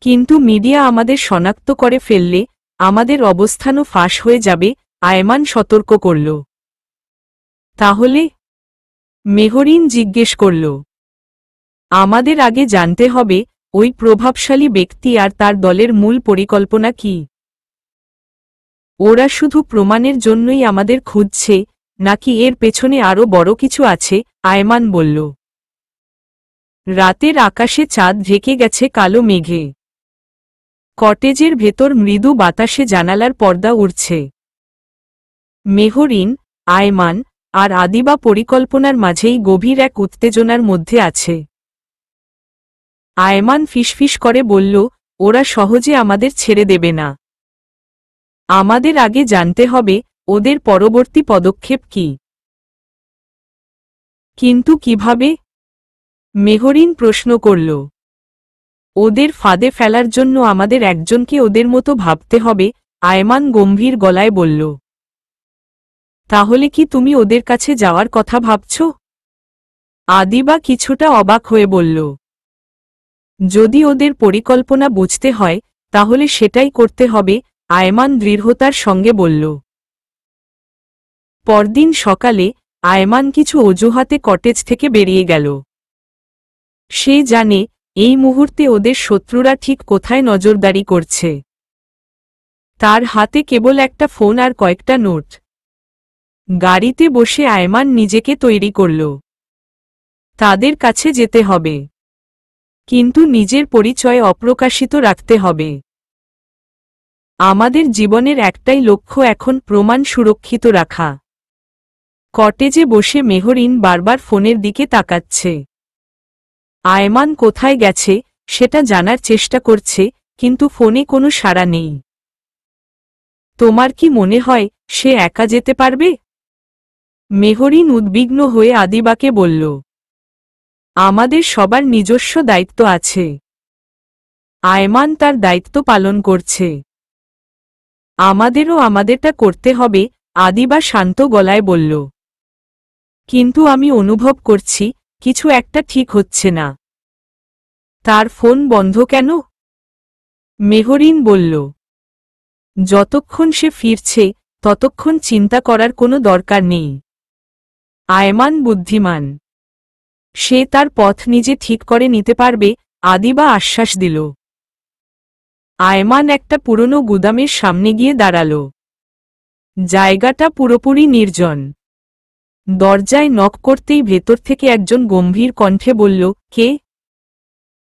কিন্তু মিডিয়া আমাদের শনাক্ত করে ফেললে আমাদের অবস্থানও ফাঁস হয়ে যাবে, আয়মান সতর্ক করল। তাহলে? মেহরিন জিজ্ঞেস করল। আমাদের আগে জানতে হবে ওই প্রভাবশালী ব্যক্তি আর তার দলের মূল পরিকল্পনা কি। ওরা শুধু প্রমাণের জন্যই আমাদের খুঁজছে, নাকি এর পেছনে আরও বড় কিছু আছে, আয়মান বলল। রাতের আকাশে চাঁদ ঢেকে গেছে কালো মেঘে। কটেজের ভেতর মৃদু বাতাসে জানালার পর্দা উড়ছে। মেহরিন, আয়মান আর আদিবা পরিকল্পনার মাঝেই গভীর এক উত্তেজনার মধ্যে আছে। আয়মান ফিসফিস করে বলল, ওরা সহজে আমাদের ছেড়ে দেবে না। আমাদের আগে জানতে হবে ওদের পরবর্তী পদক্ষেপ কি। কিন্তু কিভাবে? মেহরিন প্রশ্ন করল। ওদের ফাঁদে ফেলার জন্য আমাদের একজনকে ওদের মতো ভাবতে হবে, আয়মান গম্ভীর গলায় বলল। তাহলে কি তুমি ওদের কাছে যাওয়ার কথা ভাবছ? আদিবা কিছুটা অবাক হয়ে বলল। যদি ওদের পরিকল্পনা বুঝতে হয় তাহলে সেটাই করতে হবে, আয়মান দৃঢ়তার সঙ্গে বলল। পরদিন সকালে আয়মান কিছু অজুহাতে কটেজ থেকে বেরিয়ে গেল। সে জানে এই মুহূর্তে ওদের শত্রুরা ঠিক কোথায় নজরদারি করছে। তার হাতে কেবল একটা ফোন আর কয়েকটা নোট। গাড়িতে বসে আয়মান নিজেকে তৈরি করল। তাদের কাছে যেতে হবে। কিন্তু নিজের পরিচয় অপ্রকাশিত রাখতে হবে। আমাদের জীবনের একটাই লক্ষ্য এখন প্রমাণ সুরক্ষিত রাখা। কটেজে বসে মেহরিন বারবার ফোনের দিকে তাকাচ্ছে। আয়মান কোথায় গেছে সেটা জানার চেষ্টা করছে, কিন্তু ফোনে কোনো সাড়া নেই। তোমার কি মনে হয় সে একা যেতে পারবে? মেহরিন উদ্বিগ্ন হয়ে আদিবাকে বলল। আমাদের সবার নিজস্ব দায়িত্ব আছে। আয়মান তার দায়িত্ব পালন করছে। আমাদেরও আমাদেরটা করতে হবে, আদিবা শান্ত গলায় বলল। কিন্তু আমি অনুভব করছি কিছু একটা ঠিক হচ্ছে না। তার ফোন বন্ধ কেন? মেহরিন বলল। যতক্ষণ সে ফিরছে ততক্ষণ চিন্তা করার কোনো দরকার নেই। আয়মান বুদ্ধিমান। সে তার পথ নিজে ঠিক করে নিতে পারবে, আদিবা আশ্বাস দিল। আয়মান একটা পুরনো গুদামের সামনে গিয়ে দাঁড়াল। জায়গাটা পুরোপুরি নির্জন। দরজায় নক করতেই ভেতর থেকে একজন গম্ভীর কণ্ঠে বলল, কে?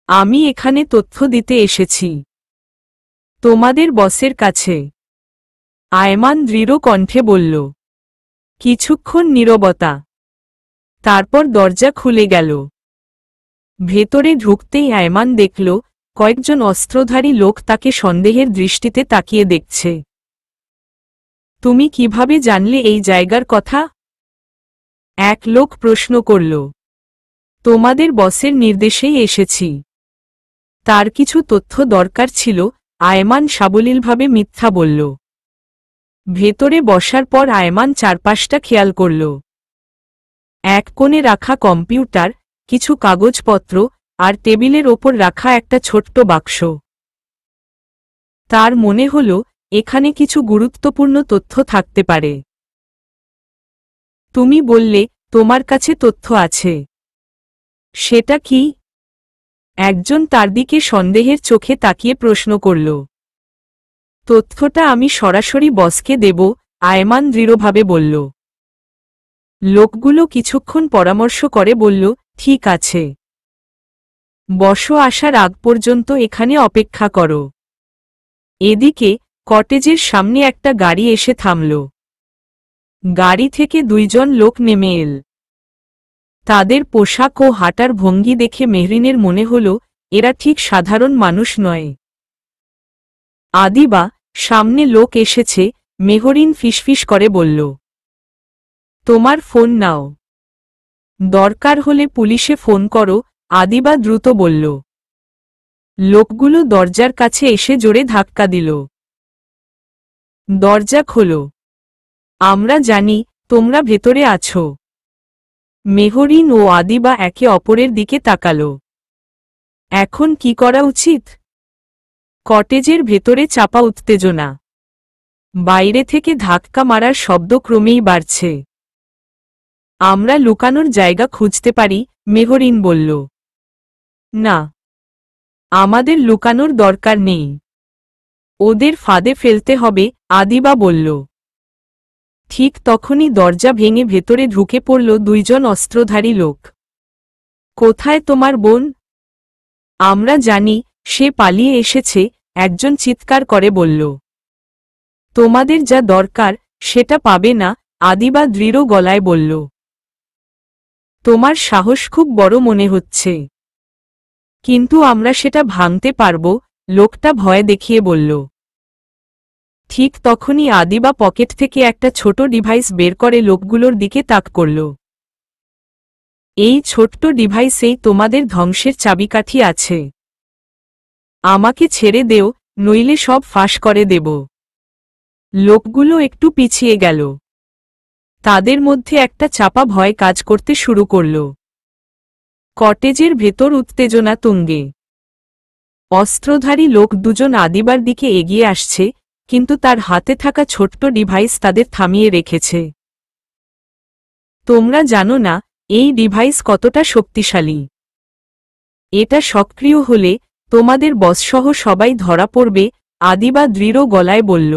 আমি এখানে তথ্য দিতে এসেছি, তোমাদের বসের কাছে। আয়মান দৃঢ় কণ্ঠে বলল। কিছুক্ষণ নীরবতা। তারপর দরজা খুলে গেল। ভেতরে ঢুকতেই আয়মান দেখল কয়েকজন অস্ত্রধারী লোক তাকে সন্দেহের দৃষ্টিতে তাকিয়ে দেখছে। তুমি কিভাবে জানলে এই জায়গার কথা? এক লোক প্রশ্ন করল। তোমাদের বসের নির্দেশেই এসেছি। তার কিছু তথ্য দরকার ছিল, আয়মান সাবলীলভাবে মিথ্যা বলল। ভেতরে বসার পর আয়মান চারপাশটা খেয়াল করল। এক কোণে রাখা কম্পিউটার, কিছু কাগজপত্র, আর টেবিলের ওপর রাখা একটা ছোট্ট বাক্স। তার মনে হল এখানে কিছু গুরুত্বপূর্ণ তথ্য থাকতে পারে। তুমি বললে তোমার কাছে তথ্য আছে। সেটা কি? একজন তার দিকে সন্দেহের চোখে তাকিয়ে প্রশ্ন করল। তথ্যটা আমি সরাসরি বসকে দেব, আয়মান দৃঢ়ভাবে বলল। লোকগুলো কিছুক্ষণ পরামর্শ করে বলল, ঠিক আছে। বস আসার আগ পর্যন্ত এখানে অপেক্ষা করো। এদিকে কটেজের সামনে একটা গাড়ি এসে থামল। গাড়ি থেকে দুইজন লোক নেমে এল। তাদের পোশাক ও হাঁটার ভঙ্গি দেখে মেহরিনের মনে হল এরা ঠিক সাধারণ মানুষ নয়। আদিবা, সামনে লোক এসেছে, মেহরিন ফিসফিস করে বলল। তোমার ফোন নাও। দরকার হলে পুলিশে ফোন করো, আদিবা দ্রুত বলল। লোকগুলো দরজার কাছে এসে জোরে ধাক্কা দিল। দরজা খোলো। আমরা জানি তোমরা ভেতরে আছো। মেহরিন ও আদিবা একে অপরের দিকে তাকাল। এখন কি করা উচিত? কটেজের ভেতরে চাপা উত্তেজনা। বাইরে থেকে ধাক্কা মারার শব্দ ক্রমেই বাড়ছে। আমরা লুকানোর জায়গা খুঁজতে পারি, মেহরিন বলল। না, আমাদের লুকানোর দরকার নেই। ওদের ফাঁদে ফেলতে হবে, আদিবা বলল। ঠিক তখনই দরজা ভেঙে ভেতরে ঢুকে পড়ল দুইজন অস্ত্রধারী লোক। কোথায় তোমার বোন? আমরা জানি সে পালিয়ে এসেছে, একজন চিৎকার করে বলল। তোমাদের যা দরকার সেটা পাবে না, আদিবা দৃঢ় গলায় বলল। তোমার সাহস খুব বড় মনে হচ্ছে। কিন্তু আমরা সেটা ভাঙতে পারব, লোকটা ভয় দেখিয়ে বলল। ঠিক তখনই আদিবা পকেট থেকে একটা ছোট ডিভাইস বের করে লোকগুলোর দিকে তাক করল। এই ছোট্ট ডিভাইসেই তোমাদের ধ্বংসের চাবিকাঠি আছে। আমাকে ছেড়ে দেও, নইলে সব ফাঁস করে দেব। লোকগুলো একটু পিছিয়ে গেল। তাদের মধ্যে একটা চাপা ভয় কাজ করতে শুরু করল। কটেজের ভেতর উত্তেজনা তুঙ্গে। অস্ত্রধারী লোক দুজন আদিবার দিকে এগিয়ে আসছে, কিন্তু তার হাতে থাকা ছোট্ট ডিভাইস তাদের থামিয়ে রেখেছে। তোমরা জানো না এই ডিভাইস কতটা শক্তিশালী। এটা সক্রিয় হলে তোমাদের বসসহ সবাই ধরা পড়বে, আদিবা দৃঢ় গলায় বলল।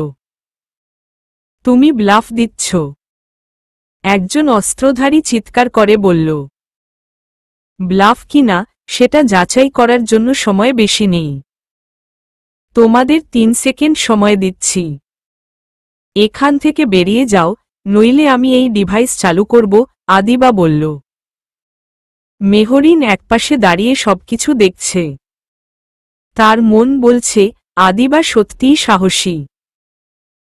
তুমি ব্লাফ দিচ্ছ, একজন অস্ত্রধারী চিৎকার করে বলল। ব্লাফ কিনা সেটা যাচাই করার জন্য সময় বেশি নেই। তোমাদের 3 সেকেন্ড সময় দিচ্ছি। এখান থেকে বেরিয়ে যাও, নইলে আমি এই ডিভাইস চালু করব, আদিবা বলল। মেহরিন একপাশে দাঁড়িয়ে সবকিছু দেখছে। তার মন বলছে আদিবা সত্যিই সাহসী।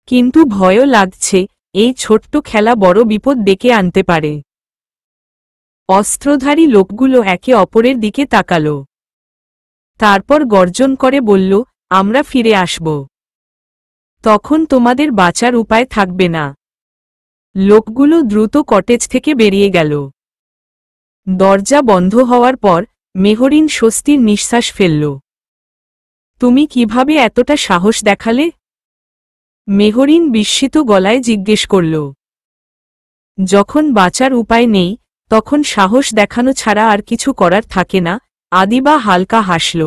কিন্তু ভয়ও লাগছে, এই ছোট্ট খেলা বড় বিপদ ডেকে আনতে পারে। অস্ত্রধারী লোকগুলো একে অপরের দিকে তাকাল। তারপর গর্জন করে বলল, আমরা ফিরে আসব। তখন তোমাদের বাঁচার উপায় থাকবে না। লোকগুলো দ্রুত কটেজ থেকে বেরিয়ে গেল। দরজা বন্ধ হওয়ার পর মেহরিন স্বস্তির নিঃশ্বাস ফেলল। তুমি কিভাবে এতটা সাহস দেখালে? মেহরিন বিস্মিত গলায় জিজ্ঞেস করল। যখন বাঁচার উপায় নেই তখন সাহস দেখানো ছাড়া আর কিছু করার থাকে না, আদিবা হালকা হাসল।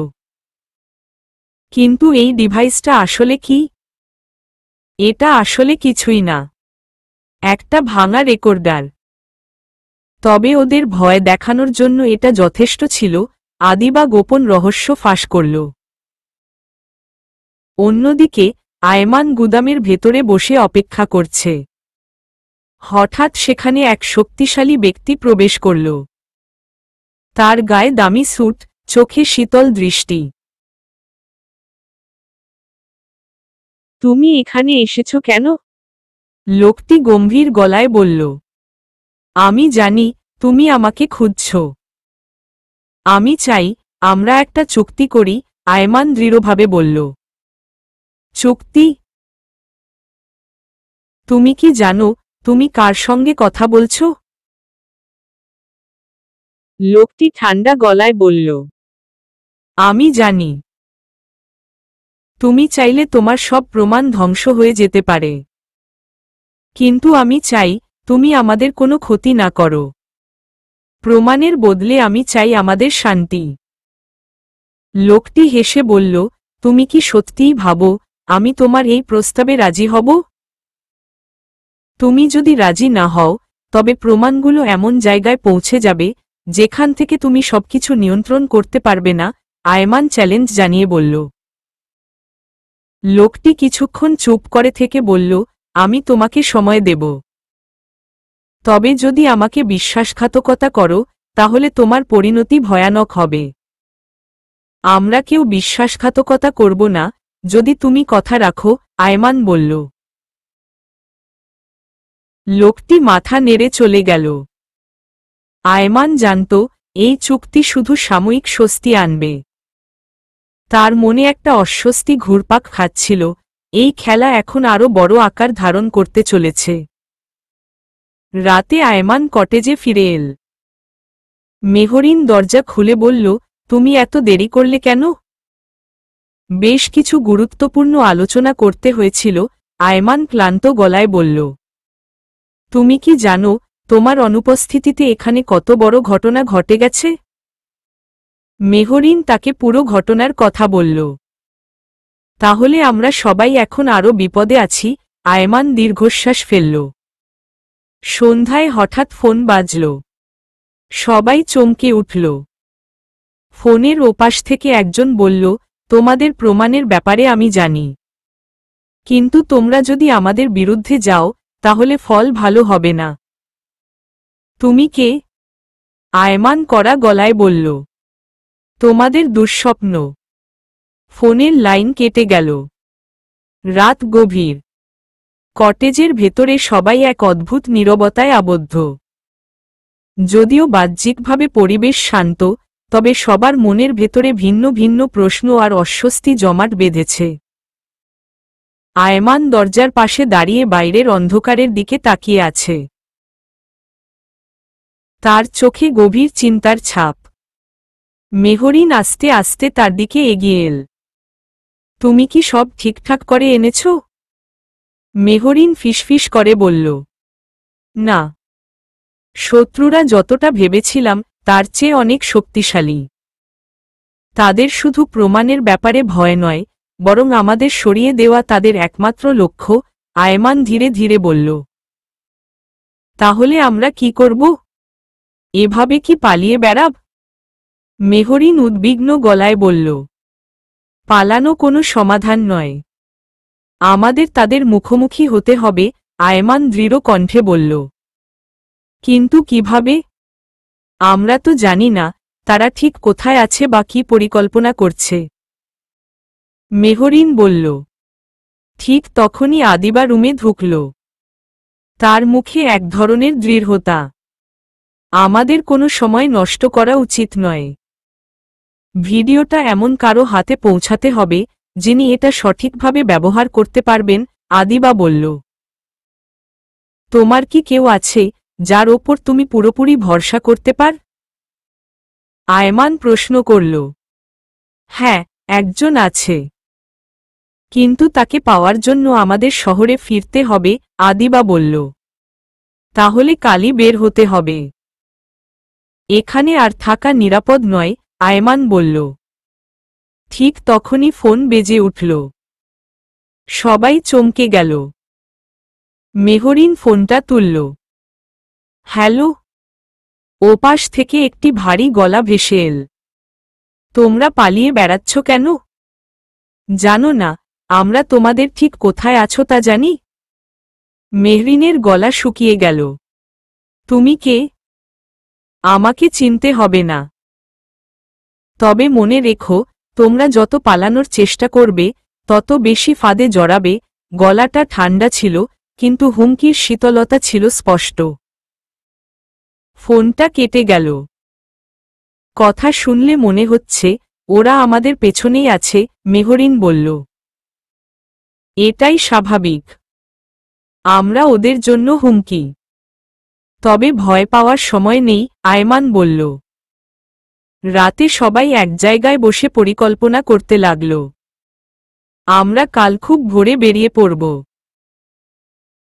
কিন্তু এই ডিভাইসটা আসলে কি? এটা আসলে কিছুই না, একটা ভাঙা রেকর্ডার। তবে ওদের ভয় দেখানোর জন্য এটা যথেষ্ট ছিল। আদিবা গোপন রহস্য ফাঁস করল। অন্যদিকে আয়মান গুদামের ভেতরে বসে অপেক্ষা করছে। হঠাৎ সেখানে এক শক্তিশালী ব্যক্তি প্রবেশ করল। তার গায়ে দামি স্যুট, চোখে শীতল দৃষ্টি। তুমি এখানে এসেছ কেন? লোকটি গম্ভীর গলায় বলল। আমি জানি তুমি আমাকে খুঁজছ। আমি চাই আমরা একটা চুক্তি করি, আয়মান দৃঢ়ভাবে বলল। চুক্তি? তুমি কি জানো তুমি কার সঙ্গে কথা বলছ? লোকটি ঠান্ডা গলায় বলল। আমি জানি। তুমি চাইলে তোমার সব প্রমাণ ধ্বংস হয়ে যেতে পারে। কিন্তু আমি চাই তুমি আমাদের কোনো ক্ষতি না করো। প্রমাণের বদলে আমি চাই আমাদের শান্তি। লোকটি হেসে বলল, তুমি কি সত্যিই ভাবো আমি তোমার এই প্রস্তাবে রাজি হব? তুমি যদি রাজি না হও তবে প্রমাণগুলো এমন জায়গায় পৌঁছে যাবে যেখান থেকে তুমি সবকিছু নিয়ন্ত্রণ করতে পারবে না, আয়মান চ্যালেঞ্জ জানিয়ে বলল। লোকটি কিছুক্ষণ চুপ করে থেকে বলল, আমি তোমাকে সময় দেব। তবে যদি আমাকে বিশ্বাসঘাতকতা করো তাহলে তোমার পরিণতি ভয়ানক হবে। আমরা কেউ বিশ্বাসঘাতকতা করব না যদি তুমি কথা রাখো, আয়মান বলল। লোকটি মাথা নেড়ে চলে গেল। আয়মান জানত এই চুক্তি শুধু সাময়িক স্বস্তি আনবে। তার মনে একটা অস্বস্তি ঘুরপাক খাচ্ছিল, এই খেলা এখন আরও বড় আকার ধারণ করতে চলেছে। রাতে আয়মান কটেজে ফিরে এল। মেহরিন দরজা খুলে বলল, তুমি এত দেরি করলে কেন? বেশ কিছু গুরুত্বপূর্ণ আলোচনা করতে হয়েছিল, আয়মান ক্লান্ত গলায় বলল। তুমি কি জানো তোমার অনুপস্থিতিতে এখানে কত বড় ঘটনা ঘটে গেছে? মেহরিন তাকে পুরো ঘটনার কথা বলল। তাহলে আমরা সবাই এখন আরও বিপদে আছি, আয়মান দীর্ঘশ্বাস ফেলল। সন্ধ্যায় হঠাৎ ফোন বাজল। সবাই চমকে উঠল। ফোনের ওপাশ থেকে একজন বলল, তোমাদের প্রমাণের ব্যাপারে আমি জানি। কিন্তু তোমরা যদি আমাদের বিরুদ্ধে যাও তাহলে ফল ভালো হবে না। তুমি কে? আয়মান কড়া গলায় বলল। তোমাদের দুঃস্বপ্ন। ফোনের লাইন কেটে গেল। রাত গভীর। কটেজের ভেতরে সবাই এক অদ্ভুত নীরবতায় আবদ্ধ। যদিও বাহ্যিকভাবে পরিবেশ শান্ত, তবে সবার মনের ভেতরে ভিন্ন ভিন্ন প্রশ্ন আর অস্বস্তি জমাট বেঁধেছে। আয়মান দরজার পাশে দাঁড়িয়ে বাইরের অন্ধকারের দিকে তাকিয়ে আছে। তার চোখে গভীর চিন্তার ছাপ। মেহরিন আস্তে আস্তে তার দিকে এগিয়ে এল। তুমি কি সব ঠিকঠাক করে এনেছ? মেহরিন ফিসফিস করে বলল। না। শত্রুরা যতটা ভেবেছিলাম তার চেয়ে অনেক শক্তিশালী। তাদের শুধু প্রমাণের ব্যাপারে ভয় নয়, বরং আমাদের সরিয়ে দেওয়া তাদের একমাত্র লক্ষ্য, আয়মান ধীরে ধীরে বলল। তাহলে আমরা কি করব? এভাবে কি পালিয়ে বেড়াব? মেহরিন উদ্বিগ্ন গলায় বলল। পালানো কোনো সমাধান নয়। আমাদের তাদের মুখোমুখি হতে হবে, আয়মান দৃঢ় কণ্ঠে বলল। কিন্তু কিভাবে? আমরা তো জানি না তারা ঠিক কোথায় আছে বা কি পরিকল্পনা করছে। মেহরিন বলল। ঠিক তখনই আদিবা রুমে ঢুকল। তার মুখে এক ধরনের দৃঢ়তা। আমাদের কোনো সময় নষ্ট করা উচিত নয়। ভিডিওটা এমন কারো হাতে পৌঁছাতে হবে যিনি এটা সঠিকভাবে ব্যবহার করতে পারবেন, আদিবা বলল। তোমার কি কেউ আছে যার ওপর তুমি পুরোপুরি ভরসা করতে পার? আয়মান প্রশ্ন করল। হ্যাঁ, একজন আছে। কিন্তু তাকে পাওয়ার জন্য আমাদের শহরে ফিরতে হবে, আদিবা বলল। তাহলে কালই বের হতে হবে। এখানে আর থাকা নিরাপদ নয়, আয়মান বলল। ঠিক তখনই ফোন বেজে উঠল। সবাই চমকে গেল। মেহরিন ফোনটা তুলল। হ্যালো। ওপাশ থেকে একটি ভারী গলা ভেসে এল। তোমরা পালিয়ে বেড়াচ্ছ কেন? জানো না আমরা তোমাদের ঠিক কোথায় আছো তা জানি? মেহরিনের গলা শুকিয়ে গেল। তুমি কে? আমাকে চিনতে হবে না। তবে মনে রেখো, তোমরা যত পালানোর চেষ্টা করবে তত বেশি ফাঁদে জড়াবে। গলাটা ঠান্ডা ছিল, কিন্তু হুমকির শীতলতা ছিল স্পষ্ট। ফোনটা কেটে গেল। কথা শুনলে মনে হচ্ছে ওরা আমাদের পেছনেই আছে, মেহরিন বলল। এটাই স্বাভাবিক। আমরা ওদের জন্য হুমকি। তবে ভয় পাওয়ার সময় নেই, আয়মান বলল। রাতে সবাই এক জায়গায় বসে পরিকল্পনা করতে লাগল। আমরা কাল খুব ভোরে বেরিয়ে পড়ব।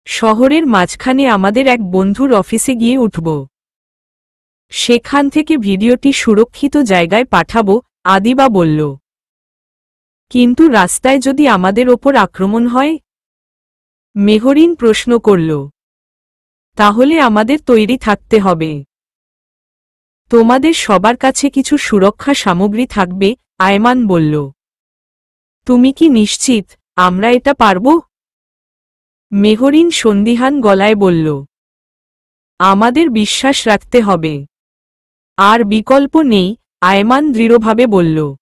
শহরের মাঝখানে আমাদের এক বন্ধুর অফিসে গিয়ে উঠব। সেখান থেকে ভিডিওটি সুরক্ষিত জায়গায় পাঠাবো, আদিবা বলল। কিন্তু রাস্তায় যদি আমাদের ওপর আক্রমণ হয়? মেহরিন প্রশ্ন করল। তাহলে আমাদের তৈরি থাকতে হবে। তোমাদের সবার কাছে কিছু সুরক্ষা সামগ্রী থাকবে, আয়মান বলল। তুমি কি নিশ্চিত আমরা এটা পারব? মেহরিন সন্দিহান গলায় বলল। আমাদের বিশ্বাস রাখতে হবে। আর বিকল্প নেই, আয়মান দৃঢ়ভাবে বলল।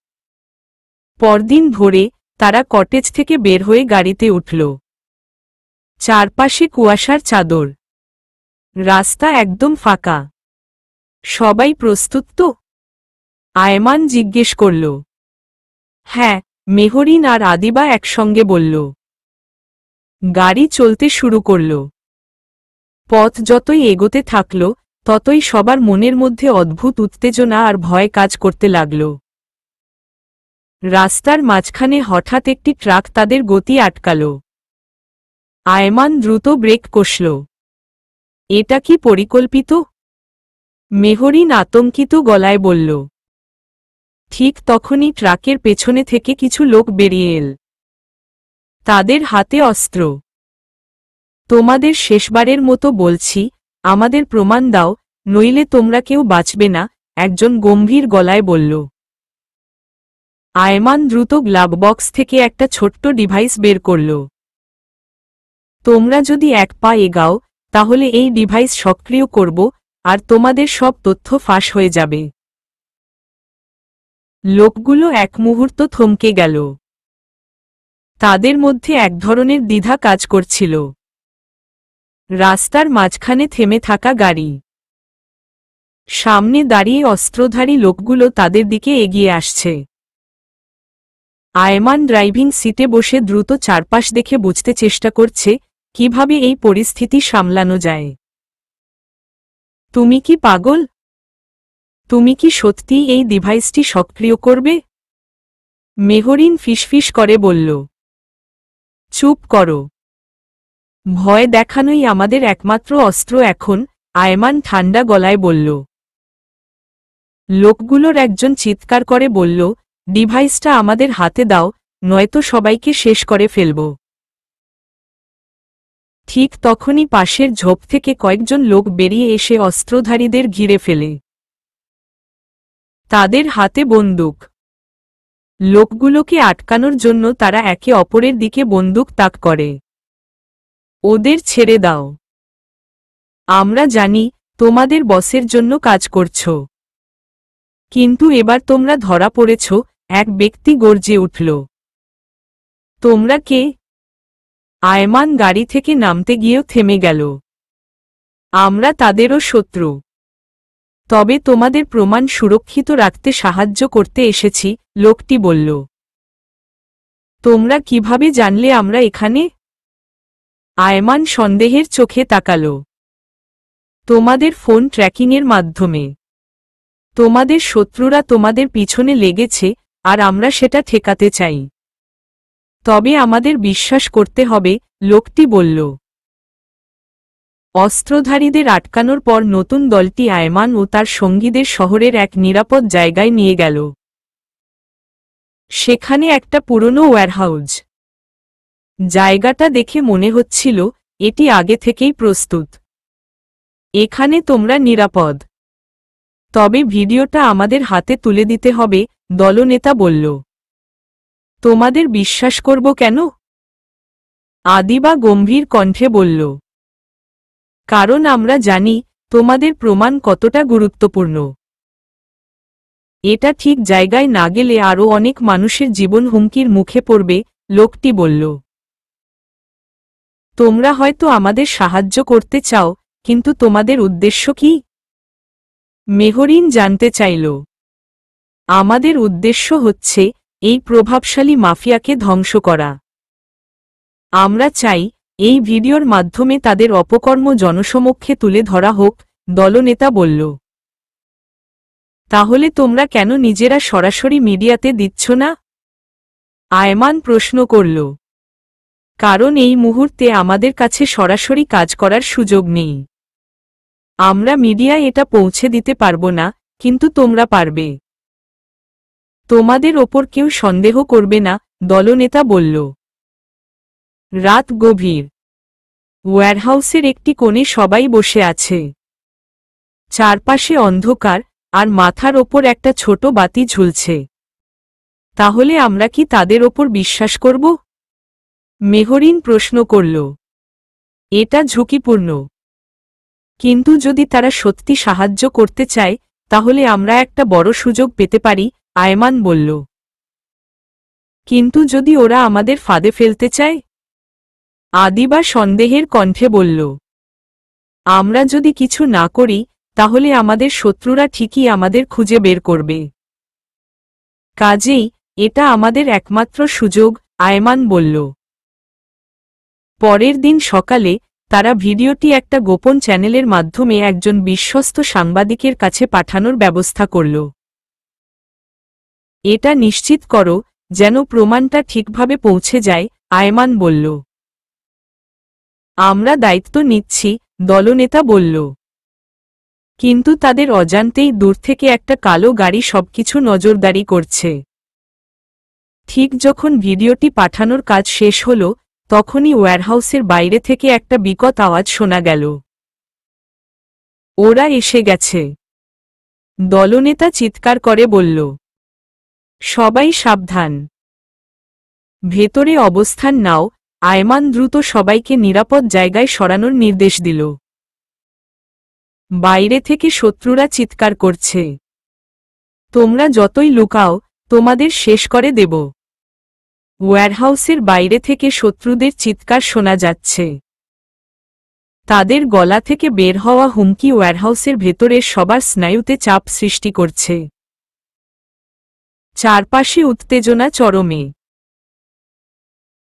পরদিন ভোরে তারা কটেজ থেকে বের হয়ে গাড়িতে উঠল। চারপাশে কুয়াশার চাদর। রাস্তা একদম ফাঁকা। সবাই প্রস্তুত তো? আয়মান জিজ্ঞেস করল। হ্যাঁ, মেহরিন আর আদিবা একসঙ্গে বলল। গাড়ি চলতে শুরু করল। পথ যতই এগোতে থাকল ততই সবার মনের মধ্যে অদ্ভুত উত্তেজনা আর ভয় কাজ করতে লাগল। রাস্তার মাঝখানে হঠাৎ একটি ট্রাক তাদের গতি আটকাল। আয়মান দ্রুত ব্রেক কষল। এটা কি পরিকল্পিত? মেহরিন আতঙ্কিত গলায় বলল। ঠিক তখনই ট্রাকের পেছনে থেকে কিছু লোক বেরিয়ে এল। তাদের হাতে অস্ত্র। তোমাদের শেষবারের মতো বলছি, আমাদের প্রমাণ দাও, নইলে তোমরা কেউ বাঁচবে না, একজন গম্ভীর গলায় বলল। আয়মান দ্রুত গ্লাভ বক্স থেকে একটা ছোট্ট ডিভাইস বের করল। তোমরা যদি এক পা এগাও তাহলে এই ডিভাইস সক্রিয় করব, আর তোমাদের সব তথ্য ফাঁস হয়ে যাবে। লোকগুলো এক মুহূর্ত থমকে গেল। তাদের মধ্যে এক ধরনের দ্বিধা কাজ করছিল। রাস্তার মাঝখানে থেমে থাকা গাড়ি। সামনে দাঁড়িয়ে অস্ত্রধারী লোকগুলো তাদের দিকে এগিয়ে আসছে। আয়মান ড্রাইভিং সিটে বসে দ্রুত চারপাশ দেখে বুঝতে চেষ্টা করছে কিভাবে এই পরিস্থিতি সামলানো যায়। তুমি কি পাগল? তুমি কি সত্যিই এই ডিভাইসটি সক্রিয় করবে? মেহরিন ফিসফিস করে বলল। চুপ করো। ভয় দেখানোই আমাদের একমাত্র অস্ত্র এখন, আয়মান ঠান্ডা গলায় বলল। লোকগুলোর একজন চিৎকার করে বলল, ডিভাইসটা আমাদের হাতে দাও, নয়তো সবাইকে শেষ করে ফেলব। ঠিক তখনই পাশের ঝোপ থেকে কয়েকজন লোক বেরিয়ে এসে অস্ত্রধারীদের ঘিরে ফেলে। তাদের হাতে বন্দুক। লোকগুলোকে আটকানোর জন্য তারা একে অপরের দিকে বন্দুক তাক করে। ওদের ছেড়ে দাও। আমরা জানি তোমাদের বসের জন্য কাজ করছ। কিন্তু এবার তোমরা ধরা পড়েছ, এক ব্যক্তি গর্জে উঠল। তোমরা কে? আয়মান গাড়ি থেকে নামতে গিয়েও থেমে গেল। আমরা তাদেরও শত্রু। তবে তোমাদের প্রমাণ সুরক্ষিত রাখতে সাহায্য করতে এসেছি, লোকটি বলল। তোমরা কিভাবে জানলে আমরা এখানে? আয়মান সন্দেহের চোখে তাকাল। তোমাদের ফোন ট্র্যাকিংয়ের মাধ্যমে। তোমাদের শত্রুরা তোমাদের পিছনে লেগেছে, আর আমরা সেটা ঠেকাতে চাই। তবে আমাদের বিশ্বাস করতে হবে, লোকটি বলল। অস্ত্রধারীদের আটকানোর পর নতুন দলটি আয়মান ও তার সঙ্গীদের শহরের এক নিরাপদ জায়গায় নিয়ে গেল। সেখানে একটা পুরনো ওয়্যারহাউস। জায়গাটা দেখে মনে হচ্ছিল এটি আগে থেকেই প্রস্তুত। এখানে তোমরা নিরাপদ। তবে ভিডিওটা আমাদের হাতে তুলে দিতে হবে, দলনেতা বলল। তোমাদের বিশ্বাস করব কেন? আদিবা গম্ভীর কণ্ঠে বলল। কারণ আমরা জানি তোমাদের প্রমাণ কতটা গুরুত্বপূর্ণ। এটা ঠিক জায়গায় না গেলে আরও অনেক মানুষের জীবন হুমকির মুখে পড়বে, লোকটি বলল। তোমরা হয়তো আমাদের সাহায্য করতে চাও, কিন্তু তোমাদের উদ্দেশ্য কি? মেহরিন জানতে চাইল। আমাদের উদ্দেশ্য হচ্ছে এই প্রভাবশালী মাফিয়াকে ধ্বংস করা। আমরা চাই এই ভিডিওর মাধ্যমে তাদের অপকর্ম জনসমক্ষে তুলে ধরা হোক, দলনেতা বলল। তাহলে তোমরা কেন নিজেরা সরাসরি মিডিয়াতে দিচ্ছ না? আয়মান প্রশ্ন করল। কারণ এই মুহূর্তে আমাদের কাছে সরাসরি কাজ করার সুযোগ নেই। আমরা মিডিয়ায় এটা পৌঁছে দিতে পারব না, কিন্তু তোমরা পারবে। তোমাদের ওপর কেউ সন্দেহ করবে না, দলনেতা বলল। রাত গভীর। ওয়্যারহাউসের একটি কোণে সবাই বসে আছে। চারপাশে অন্ধকার, আর মাথার ওপর একটা ছোট বাতি ঝুলছে। তাহলে আমরা কি তাদের ওপর বিশ্বাস করব? মেহরিন প্রশ্ন করল। এটা ঝুঁকিপূর্ণ। কিন্তু যদি তারা সত্যি সাহায্য করতে চায়, তাহলে আমরা একটা বড় সুযোগ পেতে পারি, আয়মান বলল। কিন্তু যদি ওরা আমাদের ফাঁদে ফেলতে চায়? আদিবা সন্দেহের কণ্ঠে বলল। আমরা যদি কিছু না করি, তাহলে আমাদের শত্রুরা ঠিকই আমাদের খুঁজে বের করবে। কাজেই এটা আমাদের একমাত্র সুযোগ, আয়মান বলল। পরের দিন সকালে তারা ভিডিওটি একটা গোপন চ্যানেলের মাধ্যমে একজন বিশ্বস্ত সাংবাদিকের কাছে পাঠানোর ব্যবস্থা করল। এটা নিশ্চিত করো যেন প্রমাণটা ঠিকভাবে পৌঁছে যায়, আয়মান বলল। আমরা দায়িত্ব নিচ্ছি, দলনেতা বলল। কিন্তু তাদের অজান্তেই দূর থেকে একটা কালো গাড়ি সবকিছু নজরদারি করছে। ঠিক যখন ভিডিওটি পাঠানোর কাজ শেষ হল, তখনই ওয়্যারহাউসের বাইরে থেকে একটা বিকট আওয়াজ শোনা গেল। ওরা এসে গেছে, দলনেতা চিৎকার করে বলল। সবাই সাবধান, ভেতরে অবস্থান নাও। আয়মান দ্রুত সবাইকে নিরাপদ জায়গায় সরানোর নির্দেশ দিল। বাইরে থেকে শত্রুরা চিৎকার করছে, তোমরা যতই লুকাও, তোমাদের শেষ করে দেব। ওয়্যারহাউসের বাইরে থেকে শত্রুদের চিৎকার শোনা যাচ্ছে। তাদের গলা থেকে বের হওয়া হুমকি ওয়্যারহাউসের ভেতরের সবার স্নায়ুতে চাপ সৃষ্টি করছে। চারপাশে উত্তেজনা চরমে।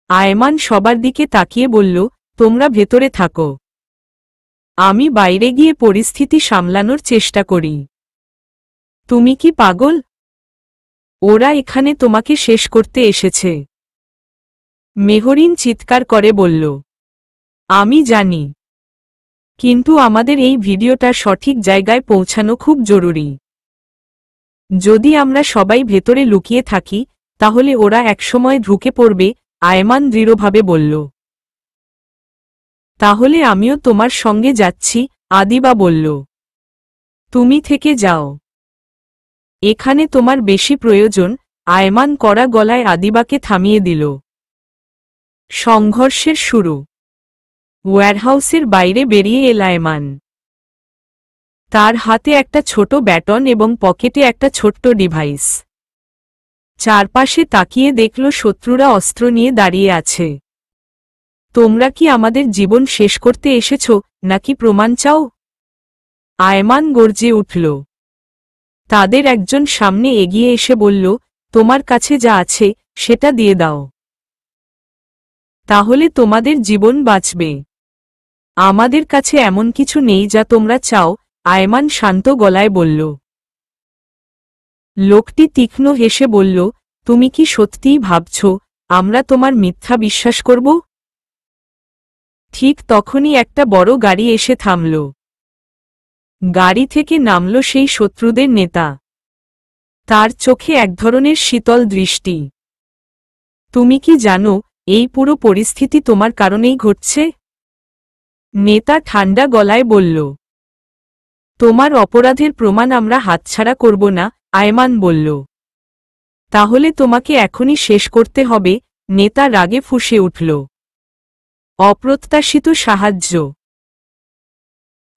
আয়মান সবার দিকে তাকিয়ে বলল, তোমরা ভেতরে থাকো। আমি বাইরে গিয়ে পরিস্থিতি সামলানোর চেষ্টা করি। তুমি কি পাগল? ওরা এখানে তোমাকে শেষ করতে এসেছে, মেহরিন চিৎকার করে বলল। আমি জানি, কিন্তু আমাদের এই ভিডিওটা সঠিক জায়গায় পৌঁছানো খুব জরুরি। যদি আমরা সবাই ভেতরে লুকিয়ে থাকি, তাহলে ওরা একসময় ঢুকে পড়বে, আয়মান দৃঢ়ভাবে বলল। তাহলে আমিও তোমার সঙ্গে যাচ্ছি, আদিবা বলল। তুমি থেকে যাও, এখানে তোমার বেশি প্রয়োজন। আয়মান কড়া গলায় আদিবাকে থামিয়ে দিল। সংঘর্ষের শুরু। ওয়্যারহাউসের বাইরে বেরিয়ে এল আয়মান। তার হাতে একটা ছোট ব্যাটন এবং পকেটে একটা ছোট্ট ডিভাইস। চারপাশে তাকিয়ে দেখল শত্রুরা অস্ত্র নিয়ে দাঁড়িয়ে আছে। তোমরা কি আমাদের জীবন শেষ করতে এসেছ, নাকি প্রমাণ চাও? আয়মান গর্জে উঠল। তাদের একজন সামনে এগিয়ে এসে বলল, তোমার কাছে যা আছে সেটা দিয়ে দাও, তাহলে তোমাদের জীবন বাঁচবে। আমাদের কাছে এমন কিছু নেই যা তোমরা চাও, আয়মান শান্ত গলায় বলল। লোকটি তীক্ষ্ণ হেসে বলল, তুমি কি সত্যিই ভাবছ আমরা তোমার মিথ্যা বিশ্বাস করব? ঠিক তখনই একটা বড় গাড়ি এসে থামল। গাড়ি থেকে নামল সেই শত্রুদের নেতা। তার চোখে এক ধরনের শীতল দৃষ্টি। তুমি কি জানো এই পুরো পরিস্থিতি তোমার কারণেই ঘটছে? নেতা ঠান্ডা গলায় বলল। তোমার অপরাধের প্রমাণ আমরা হাতছাড়া করব না, আয়মান বলল। তাহলে তোমাকে এখনই শেষ করতে হবে, নেতা রাগে ফুঁসে উঠল। অপ্রত্যাশিত সাহায্য।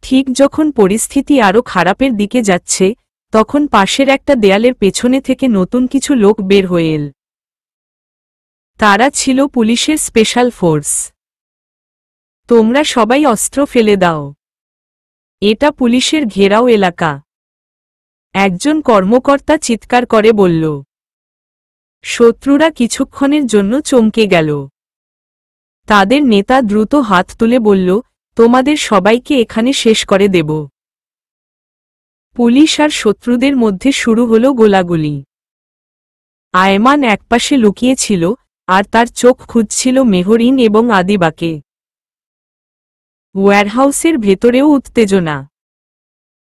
ঠিক যখন পরিস্থিতি আরও খারাপের দিকে যাচ্ছে, তখন পাশের একটা দেয়ালের পেছনে থেকে নতুন কিছু লোক বের হয়ে এল। তারা ছিল পুলিশের স্পেশাল ফোর্স। তোমরা সবাই অস্ত্র ফেলে দাও, এটা পুলিশের ঘেরাও এলাকা, একজন কর্মকর্তা চিৎকার করে বলল। শত্রুরা কিছুক্ষণের জন্য চমকে গেল। তাদের নেতা দ্রুত হাত তুলে বলল, তোমাদের সবাইকে এখানে শেষ করে দেব। পুলিশ আর শত্রুদের মধ্যে শুরু হলো গোলাগুলি। আয়মান একপাশে লুকিয়েছিল, আর তার চোখ খুঁজছিল মেহরিন এবং আদিবাকে। ওয়্যারহাউসের ভেতরেও উত্তেজনা।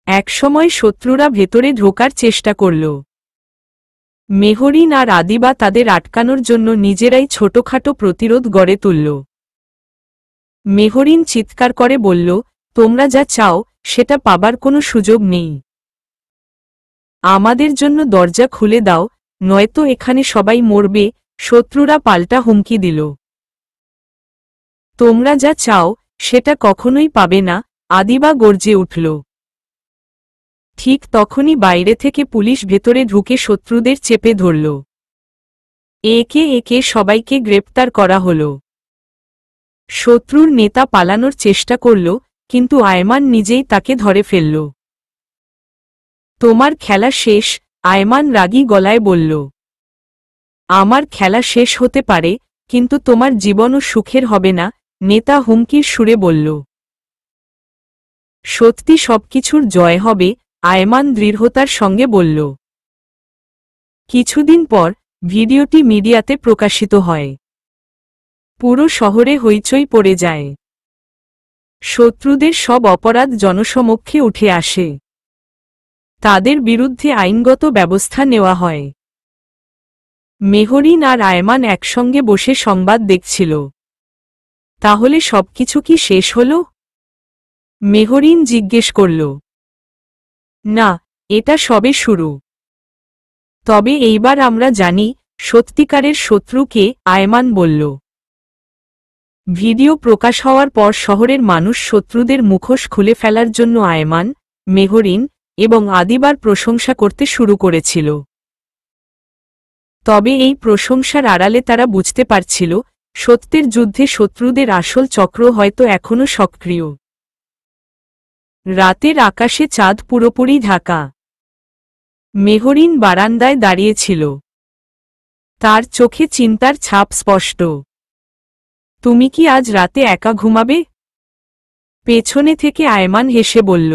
একসময় শত্রুরা ভেতরে ঢোকার চেষ্টা করল। মেহরিন আর আদিবা তাদের আটকানোর জন্য নিজেরাই ছোটখাটো প্রতিরোধ গড়ে তুলল। মেহরিন চিৎকার করে বলল, তোমরা যা চাও সেটা পাবার কোনো সুযোগ নেই। আমাদের জন্য দরজা খুলে দাও, নয়তো এখানে সবাই মরবে। শত্রুরা পাল্টা হুমকি দিল। তোমরা যা চাও সেটা কখনোই পাবে না, আদিবা গর্জে উঠল। ঠিক তখনই বাইরে থেকে পুলিশ ভেতরে ঢুকে শত্রুদের চেপে ধরল। একে একে সবাইকে গ্রেপ্তার করা হল। শত্রুর নেতা পালানোর চেষ্টা করল, কিন্তু আয়মান নিজেই তাকে ধরে ফেলল। তোমার খেলা শেষ, আয়মান রাগী গলায় বলল। আমার খেলা শেষ হতে পারে, কিন্তু তোমার জীবনও সুখের হবে না, নেতা হুমকির সুরে বলল। সত্যি সবকিছুর জয় হবে, আয়মান দৃঢ়তার সঙ্গে বলল। কিছুদিন পর ভিডিওটি মিডিয়াতে প্রকাশিত হয়। পুরো শহরে হইচই পড়ে যায়। শত্রুদের সব অপরাধ জনসমক্ষে উঠে আসে। তাদের বিরুদ্ধে আইনগত ব্যবস্থা নেওয়া হয়। মেহরিন আর আয়মান একসঙ্গে বসে সংবাদ দেখছিল। তাহলে সবকিছু কি শেষ হল? মেহরিন জিজ্ঞেস করল। না, এটা সবে শুরু। তবে এইবার আমরা জানি সত্যিকারের শত্রুকে, আয়মান বলল। ভিডিও প্রকাশ হওয়ার পর শহরের মানুষ শত্রুদের মুখোশ খুলে ফেলার জন্য আয়মান, মেহরিন এবং আদিবার প্রশংসা করতে শুরু করেছিল। তবে এই প্রশংসার আড়ালে তারা বুঝতে পারছিল, সত্যের যুদ্ধে শত্রুদের আসল চক্র হয়তো এখনও সক্রিয়। রাতের আকাশে চাঁদ পুরোপুরি ঢাকা। মেহরিন বারান্দায় দাঁড়িয়েছিল। তার চোখে চিন্তার ছাপ স্পষ্ট। তুমি কি আজ রাতে একা ঘুমাবে? পেছনে থেকে আয়মান হেসে বলল।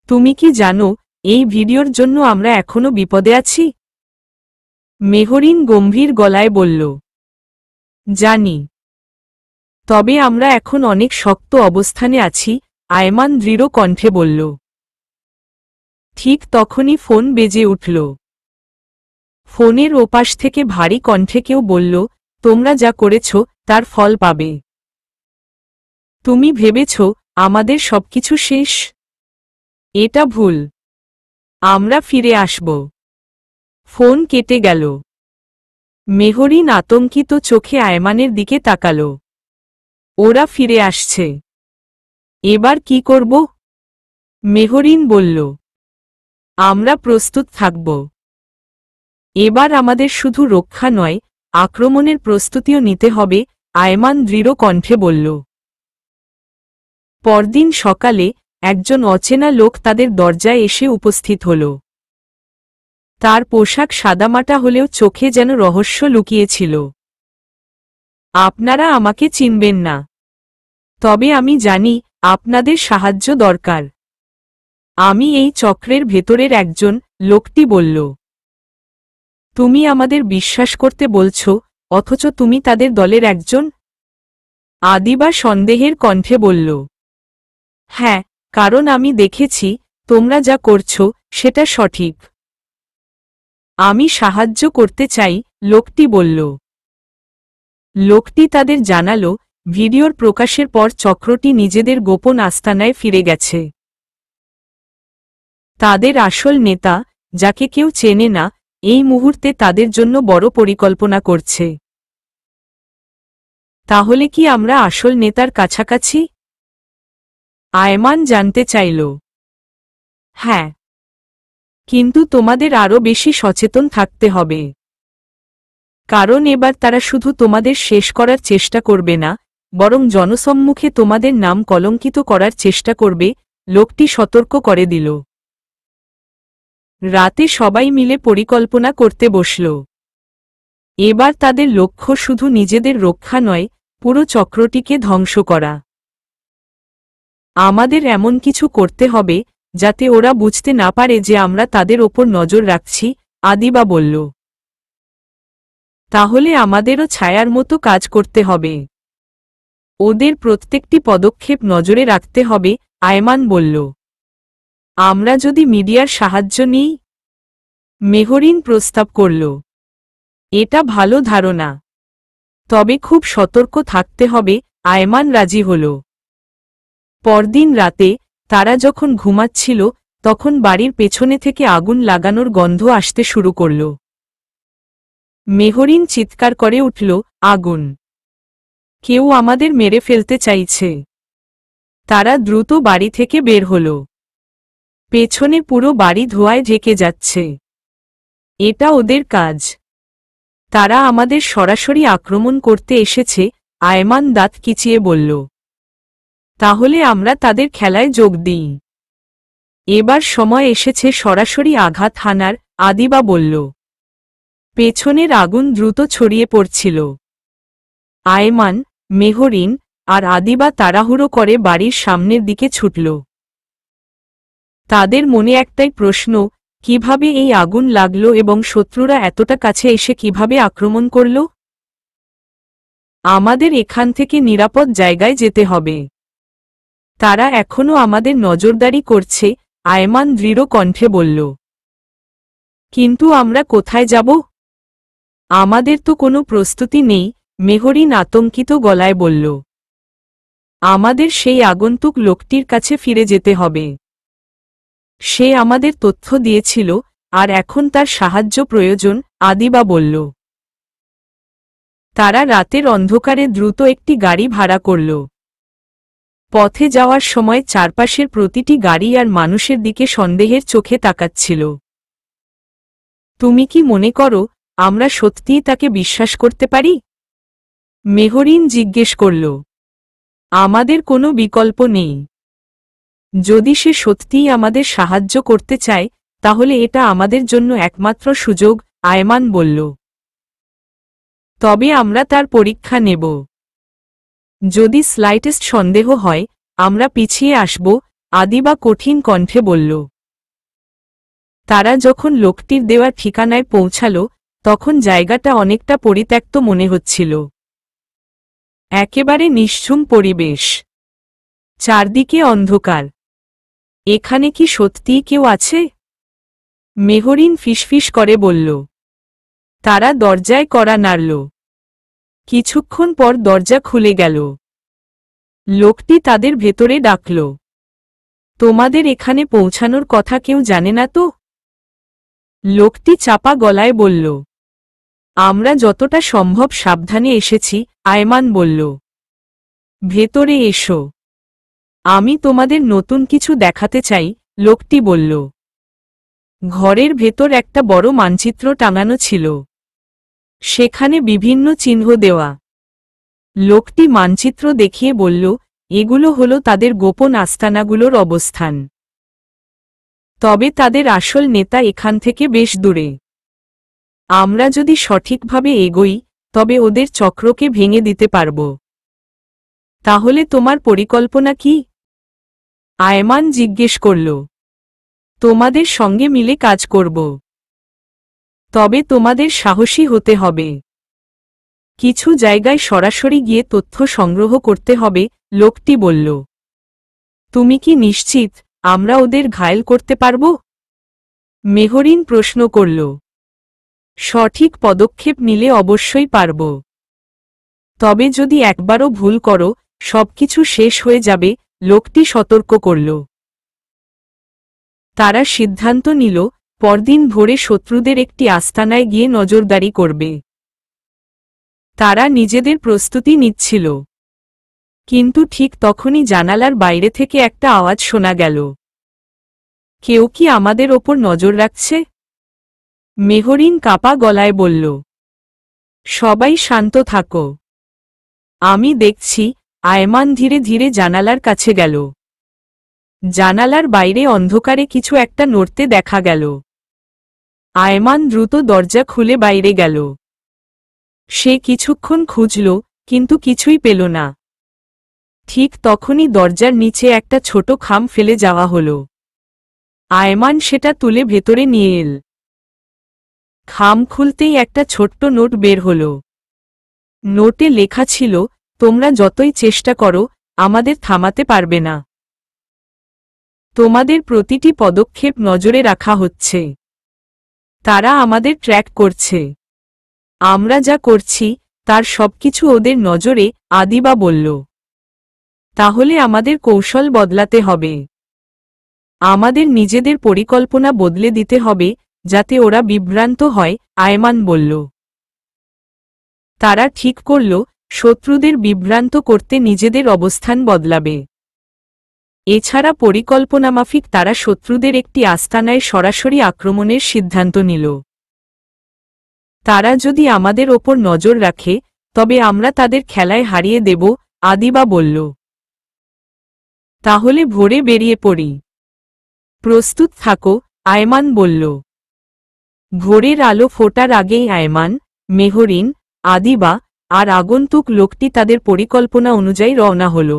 তুমি কি জানো এই ভিডিওর জন্য আমরা এখনো বিপদে আছি? মেহরিন গম্ভীর গলায় বলল। জানি। তবে আমরা এখন অনেক শক্ত অবস্থানে আছি, আয়মান দৃঢ় কণ্ঠে বলল। ঠিক তখনই ফোন বেজে উঠল। ফোনের ওপাশ থেকে ভারী কণ্ঠে কেউ বলল, তোমরা যা করেছ তার ফল পাবে। তুমি ভেবেছ আমাদের সবকিছু শেষ? এটা ভুল। আমরা ফিরে আসব। ফোন কেটে গেল। মেহরিন আতঙ্কিত চোখে আয়মানের দিকে তাকাল। ওরা ফিরে আসছে। এবার কি করব? মেহরিন বলল। আমরা প্রস্তুত থাকব। এবার আমাদের শুধু রক্ষা নয়, আক্রমণের প্রস্তুতিও নিতে হবে, আয়মান দৃঢ় কণ্ঠে বলল। পরদিন সকালে একজন অচেনা লোক তাদের দরজায় এসে উপস্থিত হল। তার পোশাক সাদামাটা হলেও চোখে যেন রহস্য লুকিয়েছিল। আপনারা আমাকে চিনবেন না, তবে আমি জানি আপনাদের সাহায্য দরকার। আমি এই চক্রের ভেতরের একজন, লোকটি বলল। তুমি আমাদের বিশ্বাস করতে বলছ, অথচ তুমি তাদের দলের একজন? আদিবা সন্দেহের কণ্ঠে বলল। হ্যাঁ, কারণ আমি দেখেছি তোমরা যা করছ সেটা সঠিক। আমি সাহায্য করতে চাই, লোকটি বলল। লোকটি তাদের জানালো, ভিডিওর প্রকাশের পর চক্রটি নিজেদের গোপন আস্তানায় ফিরে গেছে। তাদের আসল নেতা, যাকে কেউ চেনে না, এই মুহূর্তে তাদের জন্য বড় পরিকল্পনা করছে। তাহলে কি আমরা আসল নেতার কাছাকাছি? আয়মান জানতে চাইল। হ্যাঁ, কিন্তু তোমাদের আরও বেশি সচেতন থাকতে হবে। কারণ এবার তারা শুধু তোমাদের শেষ করার চেষ্টা করবে না, বরং জনসম্মুখে তোমাদের নাম কলঙ্কিত করার চেষ্টা করবে, লোকটি সতর্ক করে দিল। রাতে সবাই মিলে পরিকল্পনা করতে বসল। এবার তাদের লক্ষ্য শুধু নিজেদের রক্ষা নয়, পুরো চক্রটিকে ধ্বংস করা। আমাদের এমন কিছু করতে হবে যাতে ওরা বুঝতে না পারে যে আমরা তাদের ওপর নজর রাখছি, আদিবা বলল। তাহলে আমাদেরও ছায়ার মতো কাজ করতে হবে। ওদের প্রত্যেকটি পদক্ষেপ নজরে রাখতে হবে, আয়মান বলল। আমরা যদি মিডিয়ার সাহায্য নিই? মেহরিন প্রস্তাব করল। এটা ভালো ধারণা, তবে খুব সতর্ক থাকতে হবে, আয়মান রাজি হল। পরদিন রাতে তারা যখন ঘুমাচ্ছিল তখন বাড়ির পেছনে থেকে আগুন লাগানোর গন্ধ আসতে শুরু করল। মেহরিন চিৎকার করে উঠল, আগুন! কেউ আমাদের মেরে ফেলতে চাইছে। তারা দ্রুত বাড়ি থেকে বের হল। পেছনে পুরো বাড়ি ধোঁয়ায় ঢেকে যাচ্ছে। এটা ওদের কাজ। তারা আমাদের সরাসরি আক্রমণ করতে এসেছে, আয়মান দাঁত কিচিয়ে বলল। তাহলে আমরা তাদের খেলায় যোগ দিই। এবার সময় এসেছে সরাসরি আঘাত হানার, আদিবা বলল। পেছনের আগুন দ্রুত ছড়িয়ে পড়ছিল। আয়মান, মেহরিন আর আদিবা তাড়াহুড়ো করে বাড়ির সামনের দিকে ছুটল। তাদের মনে একটাই প্রশ্ন, কিভাবে এই আগুন লাগলো এবং শত্রুরা এতটা কাছে এসে কিভাবে আক্রমণ করল? আমাদের এখান থেকে নিরাপদ জায়গায় যেতে হবে। তারা এখনও আমাদের নজরদারি করছে, আয়মান দৃঢ় কণ্ঠে বলল। কিন্তু আমরা কোথায় যাব? আমাদের তো কোনো প্রস্তুতি নেই, মেহরিন আতঙ্কিত গলায় বলল। আমাদের সেই আগন্তুক লোকটির কাছে ফিরে যেতে হবে। সে আমাদের তথ্য দিয়েছিল, আর এখন তার সাহায্য প্রয়োজন, আদিবা বলল। তারা রাতের অন্ধকারে দ্রুত একটি গাড়ি ভাড়া করল। পথে যাওয়ার সময় চারপাশের প্রতিটি গাড়ি আর মানুষের দিকে সন্দেহের চোখে তাকাচ্ছিল। তুমি কি মনে করো আমরা সত্যিই তাকে বিশ্বাস করতে পারি? মেহরিন জিজ্ঞেস করল। আমাদের কোনো বিকল্প নেই। যদি সে সত্যিই আমাদের সাহায্য করতে চায় তাহলে এটা আমাদের জন্য একমাত্র সুযোগ, আয়মান বলল। তবে আমরা তার পরীক্ষা নেব। যদি স্লাইটেস্ট সন্দেহ হয় আমরা পিছিয়ে আসব, আদিবা কঠিন কণ্ঠে বলল। তারা যখন লোকটির দেওয়া ঠিকানায় পৌঁছাল তখন জায়গাটা অনেকটা পরিত্যক্ত মনে হচ্ছিল। একেবারে নিশ্ঝুম পরিবেশ, চারদিকে অন্ধকার। এখানে কি সত্যিই কেউ আছে? মেহরিন ফিসফিস করে বলল। তারা দরজায় কড়া নাড়ল। কিছুক্ষণ পর দরজা খুলে গেল। লোকটি তাদের ভেতরে ডাকল। তোমাদের এখানে পৌঁছানোর কথা কেউ জানে না তো? লোকটি চাপা গলায় বলল। আমরা যতটা সম্ভব সাবধানে এসেছি, আয়মান বলল। ভেতরে এসো। আমি তোমাদের নতুন কিছু দেখাতে চাই, লোকটি বলল। ঘরের ভেতর একটা বড় মানচিত্র টাঙানো ছিল। সেখানে বিভিন্ন চিহ্ন দেওয়া। লোকটি মানচিত্র দেখিয়ে বলল, এগুলো হলো তাদের গোপন আস্তানাগুলোর অবস্থান। তবে তাদের আসল নেতা এখান থেকে বেশ দূরে। আমরা যদি সঠিকভাবে এগোই তবে ওদের চক্রকে ভেঙে দিতে পারব। তাহলে তোমার পরিকল্পনা কি? আয়মান জিজ্ঞেস করল। তোমাদের সঙ্গে মিলে কাজ করব। তবে তোমাদের সাহসী হতে হবে। কিছু জায়গায় সরাসরি গিয়ে তথ্য সংগ্রহ করতে হবে, লোকটি বলল। তুমি কি নিশ্চিত আমরা ওদের ঘায়েল করতে পারব? মেহরিন প্রশ্ন করল। সঠিক পদক্ষেপ নিলে অবশ্যই পারব। তবে যদি একবারও ভুল করো সবকিছু শেষ হয়ে যাবে, লোকটি সতর্ক করল। তারা সিদ্ধান্ত নিল পরদিন ভোরে শত্রুদের একটি আস্তানায় গিয়ে নজরদারি করবে। তারা নিজেদের প্রস্তুতি নিচ্ছিল, কিন্তু ঠিক তখনই জানালার বাইরে থেকে একটা আওয়াজ শোনা গেল। কেউ কি আমাদের ওপর নজর রাখছে? মেহরিন কাপা গলায় বলল। সবাই শান্ত থাকো, আমি দেখছি। আয়মান ধীরে ধীরে জানালার কাছে গেল। জানালার বাইরে অন্ধকারে কিছু একটা নড়তে দেখা গেল। আয়মান দ্রুত দরজা খুলে বাইরে গেল। সে কিছুক্ষণ খুঁজল, কিন্তু কিছুই পেল না। ঠিক তখনই দরজার নিচে একটা ছোট খাম ফেলে যাওয়া হলো। আয়মান সেটা তুলে ভেতরে নিয়ে এল। খাম খুলতেই একটা ছোট্ট নোট বের হল। নোটে লেখা ছিল, তোমরা যতই চেষ্টা করো আমাদের থামাতে পারবে না। তোমাদের প্রতিটি পদক্ষেপ নজরে রাখা হচ্ছে। তারা আমাদের ট্র্যাক করছে। আমরা যা করছি তার সবকিছু ওদের নজরে, আদিবা বলল। তাহলে আমাদের কৌশল বদলাতে হবে। আমাদের নিজেদের পরিকল্পনা বদলে দিতে হবে, যাতে ওরা বিভ্রান্ত হয়, আয়মান বলল। তারা ঠিক করল শত্রুদের বিভ্রান্ত করতে নিজেদের অবস্থান বদলাবে। এছাড়া পরিকল্পনামাফিক তারা শত্রুদের একটি আস্তানায় সরাসরি আক্রমণের সিদ্ধান্ত নিল। তারা যদি আমাদের ওপর নজর রাখে তবে আমরা তাদের খেলায় হারিয়ে দেব, আদিবা বলল। তাহলে ভোরে বেরিয়ে পড়ি। প্রস্তুত থাকো, আয়মান বলল। ভোরের আলো ফোটার আগেই আয়মান, মেহরিন, আদিবা আর আগন্তুক লোকটি তাদের পরিকল্পনা অনুযায়ী রওনা হল।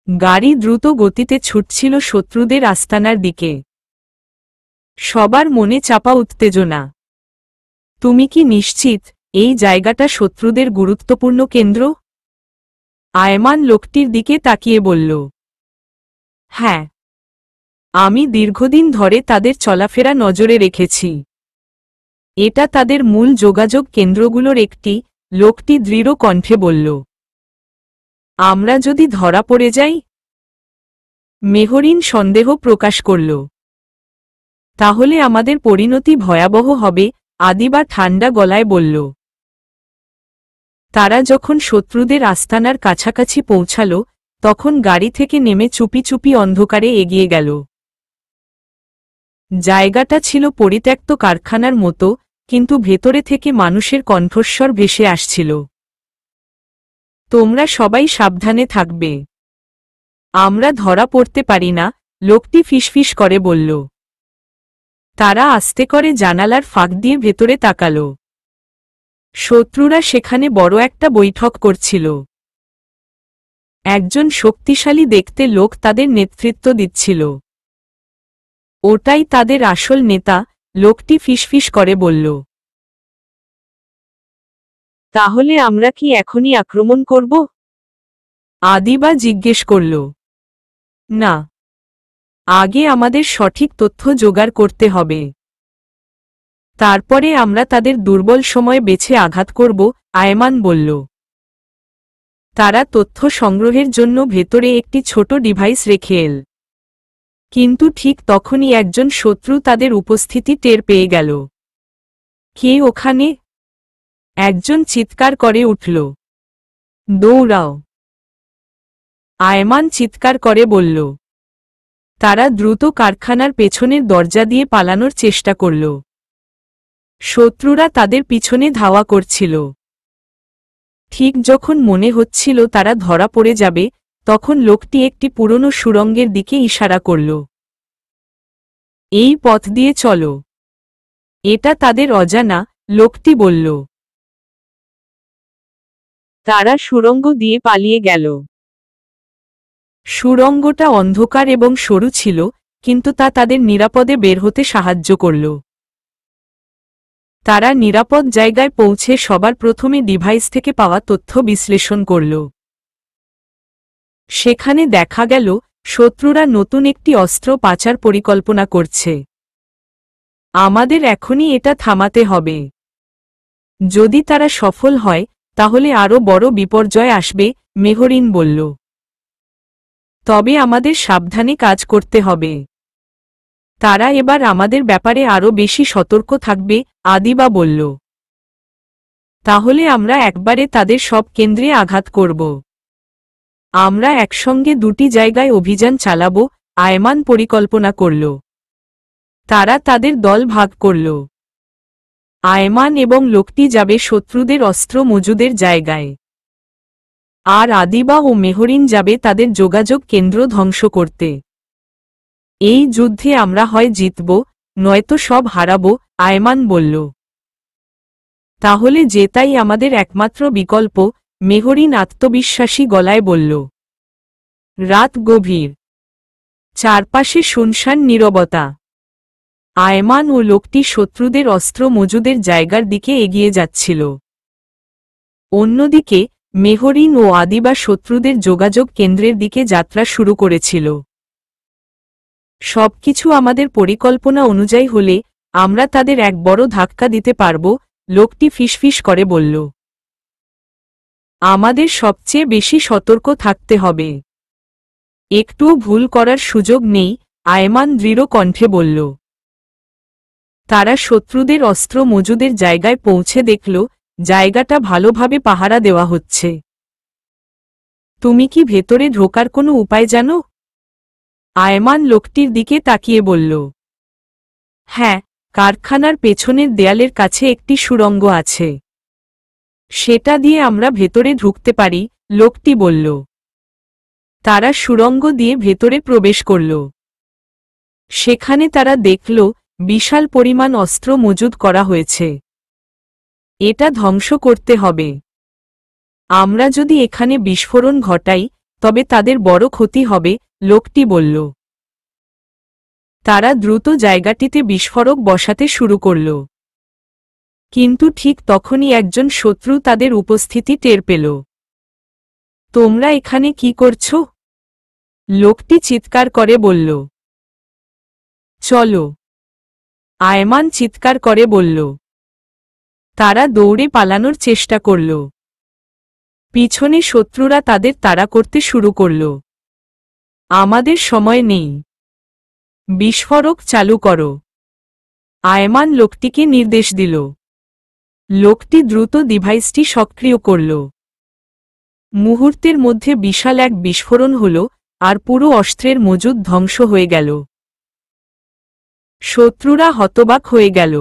গাড়ি দ্রুত গতিতে ছুটছিল শত্রুদের আস্তানার দিকে। সবার মনে চাপা উত্তেজনা। তুমি কি নিশ্চিত এই জায়গাটা শত্রুদের গুরুত্বপূর্ণ কেন্দ্র? আয়মান লোকটির দিকে তাকিয়ে বলল। হ্যাঁ, আমি দীর্ঘদিন ধরে তাদের চলাফেরা নজরে রেখেছি। এটা তাদের মূল যোগাযোগ কেন্দ্রগুলোর একটি, লোকটি দৃঢ় কণ্ঠে বলল। আমরা যদি ধরা পড়ে যাই? মেহরিন সন্দেহ প্রকাশ করল। তাহলে আমাদের পরিণতি ভয়াবহ হবে, আদিবা ঠান্ডা গলায় বলল। তারা যখন শত্রুদের আস্তানার কাছাকাছি পৌঁছাল তখন গাড়ি থেকে নেমে চুপি চুপি অন্ধকারে এগিয়ে গেল। জায়গাটা ছিল পরিত্যক্ত কারখানার মতো, কিন্তু ভেতরে থেকে মানুষের কণ্ঠস্বর ভেসে আসছিল। তোমরা সবাই সাবধানে থাকবে। আমরা ধরা পড়তে পারি না, লোকটি ফিসফিস করে বলল। তারা আস্তে করে জানালার ফাঁক দিয়ে ভেতরে তাকাল। শত্রুরা সেখানে বড় একটা বৈঠক করছিল। একজন শক্তিশালী দেখতে লোক তাদের নেতৃত্ব দিচ্ছিল। ওটাই তাদের আসল নেতা, লোকটি ফিসফিস করে বলল। তাহলে আমরা কি এখনই আক্রমণ করব? আদিবা জিজ্ঞেস করল। না, আগে আমাদের সঠিক তথ্য জোগাড় করতে হবে। তারপরে আমরা তাদের দুর্বল সময় বেছে আঘাত করব, আয়মান বলল। তারা তথ্য সংগ্রহের জন্য ভেতরে একটি ছোট ডিভাইস রেখে এল। কিন্তু ঠিক তখনই একজন শত্রু তাদের উপস্থিতি টের পেয়ে গেল। কে ওখানে? একজন চিৎকার করে উঠল। দৌড়াও! আয়মান চিৎকার করে বলল। তারা দ্রুত কারখানার পেছনের দরজা দিয়ে পালানোর চেষ্টা করল। শত্রুরা তাদের পিছনে ধাওয়া করছিল। ঠিক যখন মনে হচ্ছিল তারা ধরা পড়ে যাবে তখন লোকটি একটি পুরনো সুড়ঙ্গের দিকে ইশারা করল। এই পথ দিয়ে চলো। এটা তাদের অজানা, লোকটি বলল। তারা সুড়ঙ্গ দিয়ে পালিয়ে গেল। সুড়ঙ্গটা অন্ধকার এবং সরু ছিল, কিন্তু তা তাদের নিরাপদে বের হতে সাহায্য করল। তারা নিরাপদ জায়গায় পৌঁছে সবার প্রথমে ডিভাইস থেকে পাওয়া তথ্য বিশ্লেষণ করল। সেখানে দেখা গেল শত্রুরা নতুন একটি অস্ত্র পাচার পরিকল্পনা করছে। আমাদের এখনই এটা থামাতে হবে। যদি তারা সফল হয় তাহলে আরো বড় বিপর্যয় আসবে, মেহরিন বলল। তবে আমাদের সাবধানে কাজ করতে হবে। তারা এবার আমাদের ব্যাপারে আরো বেশি সতর্ক থাকবে, আদিবা বলল। তাহলে আমরা একবারে তাদের সব কেন্দ্রে আঘাত করব। আমরা একসঙ্গে দুটি জায়গায় অভিযান চালাব, আয়মান পরিকল্পনা করল। তারা তাদের দল ভাগ করল। আয়মান এবং লোকটি যাবে শত্রুদের অস্ত্র মজুদের জায়গায়, আর আদিবা ও মেহরিন যাবে তাদের যোগাযোগ কেন্দ্র ধ্বংস করতে। এই যুদ্ধে আমরা হয় জিতব নয়তো সব হারাব, আয়মান বলল। তাহলে জেতাই আমাদের একমাত্র বিকল্প, মেহরিন আত্মবিশ্বাসী গলায় বলল। রাত গভীর, চারপাশে শুনশান নীরবতা। আয়মান ও লোকটি শত্রুদের অস্ত্র মজুদের জায়গার দিকে এগিয়ে যাচ্ছিল। অন্যদিকে মেহরিন ও আদিবা শত্রুদের যোগাযোগ কেন্দ্রের দিকে যাত্রা শুরু করেছিল। সবকিছু আমাদের পরিকল্পনা অনুযায়ী হলে আমরা তাদের এক বড় ধাক্কা দিতে পারব, লোকটি ফিসফিস করে বলল। আমাদের সবচেয়ে বেশি সতর্ক থাকতে হবে। একটুও ভুল করার সুযোগ নেই, আয়মান দৃঢ় কণ্ঠে বলল। তারা শত্রুদের অস্ত্র মজুদের জায়গায় পৌঁছে দেখল জায়গাটা ভালোভাবে পাহারা দেওয়া হচ্ছে। তুমি কি ভেতরে ঢোকার কোনো উপায় জানো? আয়মান লোকটির দিকে তাকিয়ে বলল। হ্যাঁ, কারখানার পেছনের দেয়ালের কাছে একটি সুড়ঙ্গ আছে। সেটা দিয়ে আমরা ভেতরে ঢুকতে পারি, লোকটি বলল। তারা সুড়ঙ্গ দিয়ে ভেতরে প্রবেশ করল। সেখানে তারা দেখল বিশাল পরিমাণ অস্ত্র মজুদ করা হয়েছে। এটা ধ্বংস করতে হবে। আমরা যদি এখানে বিস্ফোরণ ঘটাই তবে তাদের বড় ক্ষতি হবে, লোকটি বলল। তারা দ্রুত জায়গাটিতে বিস্ফোরক বসাতে শুরু করল। কিন্তু ঠিক তখনই একজন শত্রু তাদের উপস্থিতি টের পেল। তোমরা এখানে কি করছো? লোকটি চিৎকার করে বলল। চলো, আয়মান চিৎকার করে বলল। তারা দৌড়ে পালানোর চেষ্টা করল। পিছনে শত্রুরা তাদের তাড়া করতে শুরু করল। আমাদের সময় নেই, বিস্ফোরক চালু করো, আয়মান লোকটিকে নির্দেশ দিল। লোকটি দ্রুত ডিভাইসটি সক্রিয় করল। মুহূর্তের মধ্যে বিশাল এক বিস্ফোরণ হল, আর পুরো অস্ত্রের মজুদ ধ্বংস হয়ে গেল। শত্রুরা হতবাক হয়ে গেল।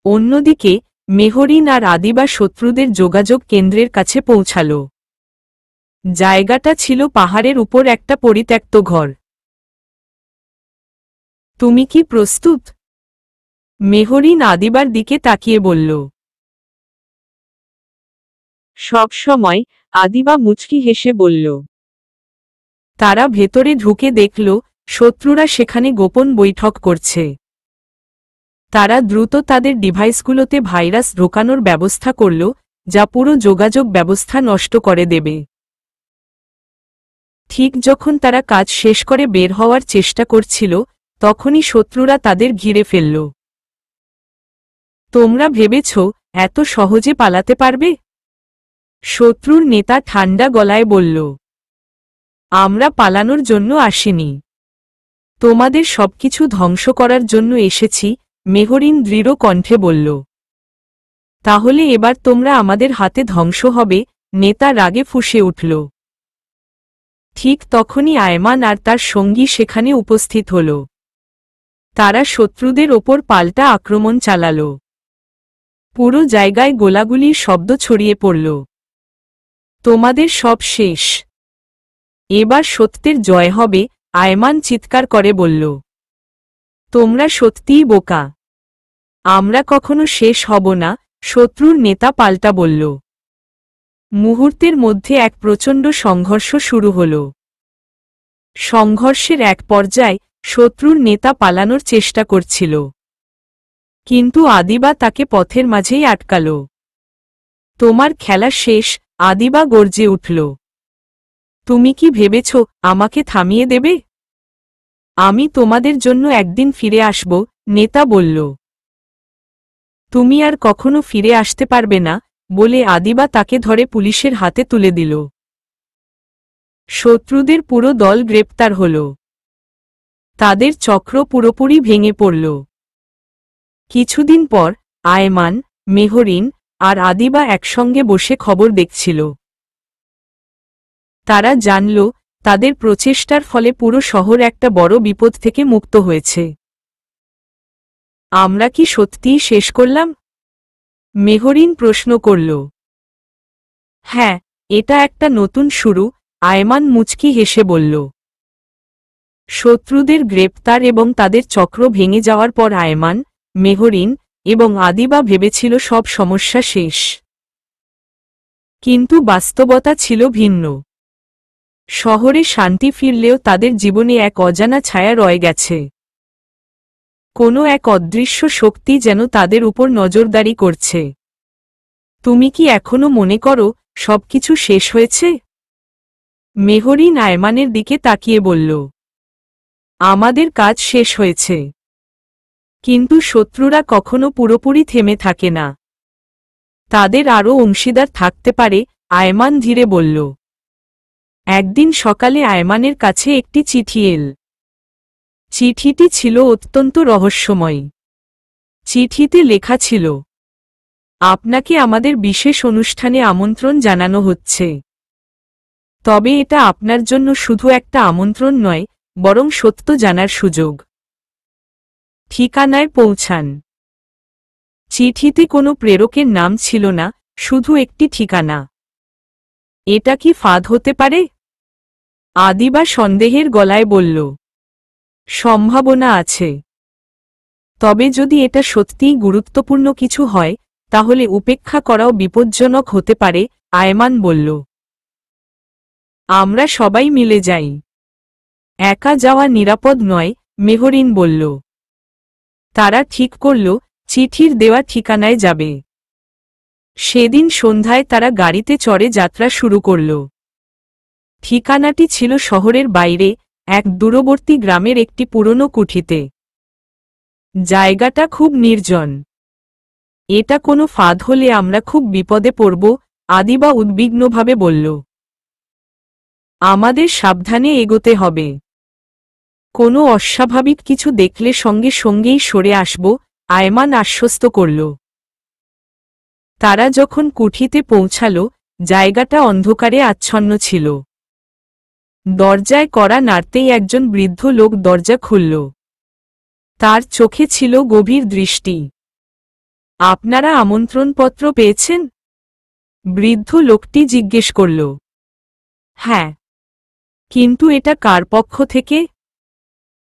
অন্যদিকে মেহরিন আর আদিবা শত্রুদের যোগাযোগ কেন্দ্রের কাছে পৌঁছাল। জায়গাটা ছিল পাহাড়ের উপর একটা পরিত্যক্ত ঘর। তুমি কি প্রস্তুত? মেহরিন আদিবার দিকে তাকিয়ে বলল। সব সময়, আদিবা মুচকি হেসে বলল। তারা ভেতরে ঢুকে দেখল শত্রুরা সেখানে গোপন বৈঠক করছে। তারা দ্রুত তাদের ডিভাইসগুলোতে ভাইরাস ঢোকানোর ব্যবস্থা করল, যা পুরো যোগাযোগ ব্যবস্থা নষ্ট করে দেবে। ঠিক যখন তারা কাজ শেষ করে বের হওয়ার চেষ্টা করছিল তখনই শত্রুরা তাদের ঘিরে ফেলল। তোমরা ভেবেছ এত সহজে পালাতে পারবে? শত্রুর নেতা ঠান্ডা গলায় বলল। আমরা পালানোর জন্য আসিনি, তোমাদের সবকিছু ধ্বংস করার জন্য এসেছি, মেহরিন দৃঢ় কণ্ঠে বলল। তাহলে এবার তোমরা আমাদের হাতে ধ্বংস হবে, নেতা রাগে ফুঁসে উঠল। ঠিক তখনই আয়মান আর তার সঙ্গী সেখানে উপস্থিত হল। তারা শত্রুদের ওপর পাল্টা আক্রমণ চালাল। পুরো জায়গায় গোলাগুলির শব্দ ছড়িয়ে পড়ল। তোমাদের সব শেষ, এবার সত্যের জয় হবে, আয়মান চিৎকার করে বলল। তোমরা সত্যিই বোকা, আমরা কখনো শেষ হব না, শত্রুর নেতা পাল্টা বলল। মুহূর্তের মধ্যে এক প্রচণ্ড সংঘর্ষ শুরু হল। সংঘর্ষের এক পর্যায়ে শত্রুর নেতা পালানোর চেষ্টা করছিল, কিন্তু আদিবা তাকে পথের মাঝেই আটকাল। তোমার খেলা শেষ, আদিবা গর্জে উঠল। তুমি কি ভেবেছ আমাকে থামিয়ে দেবে? আমি তোমাদের জন্য একদিন ফিরে আসব, নেতা বলল, তুমি আর কখনো ফিরে আসতে পারবে না, বলে আদিবা তাকে ধরে পুলিশের হাতে তুলে দিল। শত্রুদের পুরো দল গ্রেপ্তার হল। তাদের চক্র পুরোপুরি ভেঙে পড়ল। কিছুদিন পর আয়মান, মেহরিন আর আদিবা একসঙ্গে বসে খবর দেখছিল। তারা জানল, তাদের প্রচেষ্টার ফলে পুরো শহর একটা বড় বিপদ থেকে মুক্ত হয়েছে। আমরা কি সত্যিই শেষ করলাম? মেহরিন প্রশ্ন করল। হ্যাঁ, এটা একটা নতুন শুরু, আয়মান মুচকি হেসে বলল। শত্রুদের গ্রেপ্তার এবং তাদের চক্র ভেঙে যাওয়ার পর আয়মান, মেহরিন এবং আদিবা ভেবেছিল সব সমস্যা শেষ। কিন্তু বাস্তবতা ছিল ভিন্ন। শহরে শান্তি ফিরলেও তাদের জীবনে এক অজানা ছায়া রয়ে গেছে। কোনো এক অদৃশ্য শক্তি যেন তাদের উপর নজরদারি করছে। তুমি কি এখনো মনে করো সবকিছু শেষ হয়েছে? মেহরিন আয়মানের দিকে তাকিয়ে বলল, আমাদের কাজ শেষ হয়েছে। কিন্তু শত্রুরা কখনো পুরোপুরি থেমে থাকে না। তাদের আরও অংশীদার থাকতে পারে, আয়মান ধীরে বলল। একদিন সকালে আয়মানের কাছে একটি চিঠি এল। চিঠিটি ছিল অত্যন্ত রহস্যময়। চিঠিতে লেখা ছিল, আপনাকে আমাদের বিশেষ অনুষ্ঠানে আমন্ত্রণ জানানো হচ্ছে। তবে এটা আপনার জন্য শুধু একটা আমন্ত্রণ নয়, বরং সত্য জানার সুযোগ। ঠিকানায় পৌঁছান। চিঠিতে কোনো প্রেরকের নাম ছিল না, শুধু একটি ঠিকানা। এটা কি ফাঁদ হতে পারে? আদিবা সন্দেহের গলায় বলল, সম্ভাবনা আছে। তবে যদি এটা সত্যিই গুরুত্বপূর্ণ কিছু হয়, তাহলে উপেক্ষা করাও বিপজ্জনক হতে পারে, আয়মান বলল। আমরা সবাই মিলে যাই। একা যাওয়া নিরাপদ নয়, মেহরিন বলল। তারা ঠিক করল, চিঠির দেওয়া ঠিকানায় যাবে। সেদিন সন্ধ্যায় তারা গাড়িতে চড়ে যাত্রা শুরু করল। ঠিকানাটি ছিল শহরের বাইরে, এক দূরবর্তী গ্রামের একটি পুরনো কুঠিতে। জায়গাটা খুব নির্জন। এটা কোনো ফাঁদ হলে আমরা খুব বিপদে পড়ব, আদিবা উদ্বিগ্নভাবে বলল। আমাদের সাবধানে এগোতে হবে। কোনো অস্বাভাবিক কিছু দেখলে সঙ্গে সঙ্গেই সরে আসব, আয়মান আশ্বস্ত করল। তারা যখন কুঠিতে পৌঁছাল, জায়গাটা অন্ধকারে আচ্ছন্ন ছিল। দরজায় কড়া নাড়তেই একজন বৃদ্ধ লোক দরজা খুলল। তার চোখে ছিল গভীর দৃষ্টি। আপনারা আমন্ত্রণপত্র পেয়েছেন? বৃদ্ধ লোকটি জিজ্ঞেস করল। হ্যাঁ। কিন্তু এটা কার পক্ষ থেকে?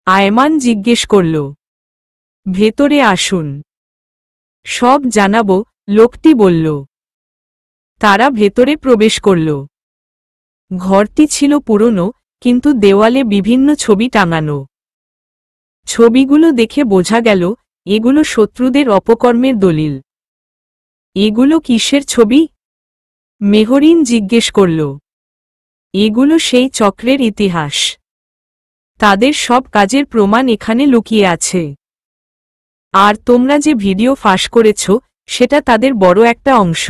আয়মান জিজ্ঞেস করল। ভেতরে আসুন। সব জানাবো, লোকটি বলল। তারা ভেতরে প্রবেশ করল। ঘরটি ছিল পুরনো, কিন্তু দেওয়ালে বিভিন্ন ছবি টাঙানো। ছবিগুলো দেখে বোঝা গেল, এগুলো শত্রুদের অপকর্মের দলিল। এগুলো কিসের ছবি? মেহরিন জিজ্ঞেস করল। এগুলো সেই চক্রের ইতিহাস। তাদের সব কাজের প্রমাণ এখানে লুকিয়ে আছে। আর তোমরা যে ভিডিও ফাঁস করেছ, সেটা তাদের বড় একটা অংশ।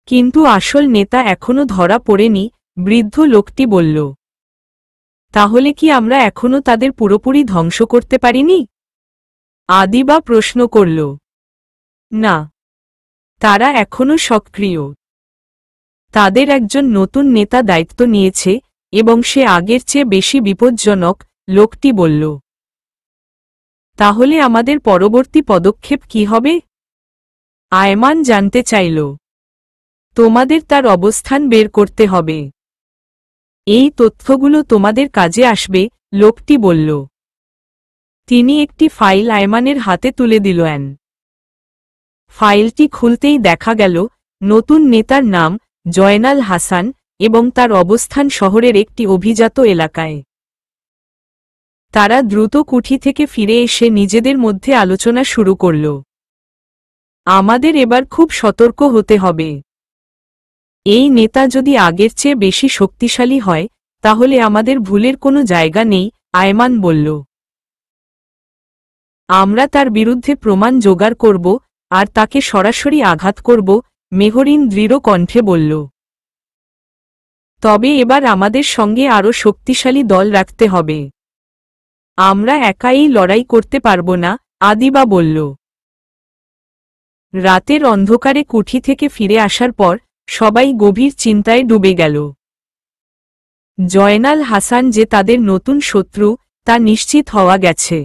কিন্তু আসল নেতা এখনো ধরা পড়েনি, বৃদ্ধ লোকটি বলল। তাহলে কি আমরা এখনো তাদের পুরোপুরি ধ্বংস করতে পারিনি? আদিবা প্রশ্ন করল। না, তারা এখনো সক্রিয়। তাদের একজন নতুন নেতা দায়িত্ব নিয়েছে, এবং সে আগের চেয়ে বেশি বিপজ্জনক, লোকটি বলল। তাহলে আমাদের পরবর্তী পদক্ষেপ কি হবে? আয়মান জানতে চাইল। তোমাদের তার অবস্থান বের করতে হবে। এই তথ্যগুলো তোমাদের কাজে আসবে, লোকটি বলল। তিনি একটি ফাইল আয়মানের হাতে তুলে দিলেন। ফাইলটি খুলতেই দেখা গেল, নতুন নেতার নাম জয়নাল হাসান, এবং তার অবস্থান শহরের একটি অভিজাত এলাকায়। তারা দ্রুত কুঠি থেকে ফিরে এসে নিজেদের মধ্যে আলোচনা শুরু করল। আমাদের এবার খুব সতর্ক হতে হবে। এই নেতা যদি আগের চেয়ে বেশি শক্তিশালী হয়, তাহলে আমাদের ভুলের কোনো জায়গা নেই, আয়মান বলল। আমরা তার বিরুদ্ধে প্রমাণ জোগাড় করব আর তাকে সরাসরি আঘাত করব, মেহরিন দৃঢ় কণ্ঠে বলল। তবে এবার আমাদের সঙ্গে আরও শক্তিশালী দল রাখতে হবে। আমরা একাই লড়াই করতে পারব না, আদিবা বলল। রাতের অন্ধকারে কুঠি থেকে ফিরে আসার পর সবাই গভীর চিন্তায় ডুবে গেল। জয়নাল হাসান যে তাদের নতুন শত্রু তা নিশ্চিত হওয়া গেছে,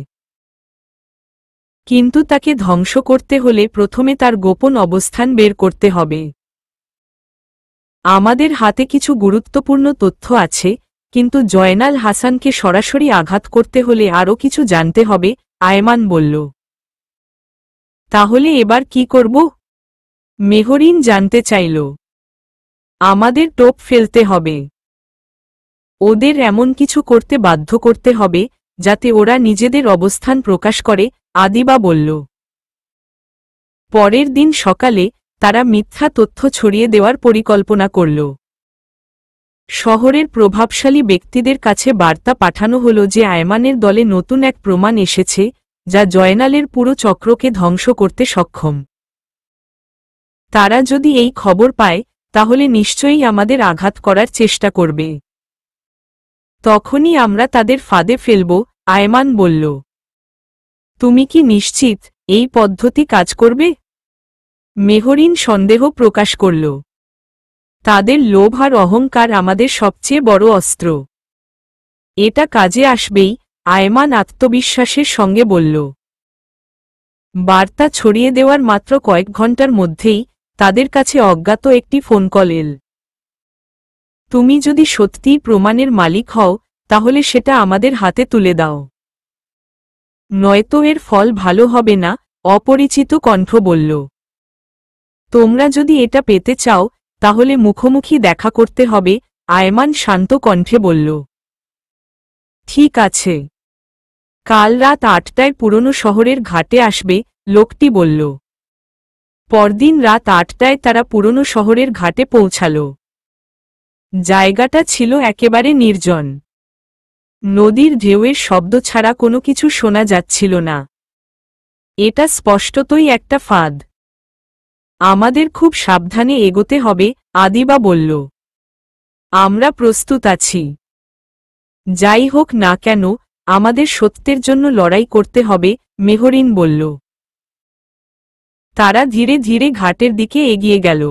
কিন্তু তাকে ধ্বংস করতে হলে প্রথমে তার গোপন অবস্থান বের করতে হবে। আমাদের হাতে কিছু গুরুত্বপূর্ণ তথ্য আছে, কিন্তু জয়নাল হাসানকে সরাসরি আঘাত করতে হলে আরও কিছু জানতে হবে, আয়মান বলল। তাহলে এবার কি করব? মেহরিন জানতে চাইল। আমাদের টোপ ফেলতে হবে। ওদের এমন কিছু করতে বাধ্য করতে হবে যাতে ওরা নিজেদের অবস্থান প্রকাশ করে, আদিবা বলল। পরের দিন সকালে তারা মিথ্যা তথ্য ছড়িয়ে দেওয়ার পরিকল্পনা করল। শহরের প্রভাবশালী ব্যক্তিদের কাছে বার্তা পাঠানো হল যে আয়মানের দলে নতুন এক প্রমাণ এসেছে যা জয়নালের পুরো চক্রকে ধ্বংস করতে সক্ষম। তারা যদি এই খবর পায় তাহলে নিশ্চয়ই আমাদের আঘাত করার চেষ্টা করবে। তখনই আমরা তাদের ফাঁদে ফেলব, আয়মান বলল। তুমি কি নিশ্চিত এই পদ্ধতি কাজ করবে? মেহরিন সন্দেহ প্রকাশ করল। তাদের লোভ আর অহংকার আমাদের সবচেয়ে বড় অস্ত্র। এটা কাজে আসবেই, আয়মান আত্মবিশ্বাসের সঙ্গে বলল। বার্তা ছড়িয়ে দেওয়ার মাত্র কয়েক ঘন্টার মধ্যেই তাদের কাছে অজ্ঞাত একটি ফোন কল এল। তুমি যদি সত্যিই প্রমাণের মালিক হও তাহলে সেটা আমাদের হাতে তুলে দাও, নয়তো এর ফল ভালো হবে না, অপরিচিত কণ্ঠ বলল। তোমরা যদি এটা পেতে চাও তাহলে মুখোমুখি দেখা করতে হবে, আয়মান শান্ত কণ্ঠে বলল। ঠিক আছে, কাল রাত ৮টায় পুরনো শহরের ঘাটে আসবে, লোকটি বলল। পরদিন রাত ৮টায় তারা পুরনো শহরের ঘাটে পৌঁছাল। জায়গাটা ছিল একেবারে নির্জন। নদীর ঢেউয়ের শব্দ ছাড়া কোনো কিছু শোনা যাচ্ছিল না। এটা স্পষ্টতই একটা ফাঁদ। আমাদের খুব সাবধানে এগোতে হবে, আদিবা বলল। আমরা প্রস্তুত আছি। যাই হোক না কেন আমাদের সত্যের জন্য লড়াই করতে হবে, মেহরিন বলল। তারা ধীরে ধীরে ঘাটের দিকে এগিয়ে গেল।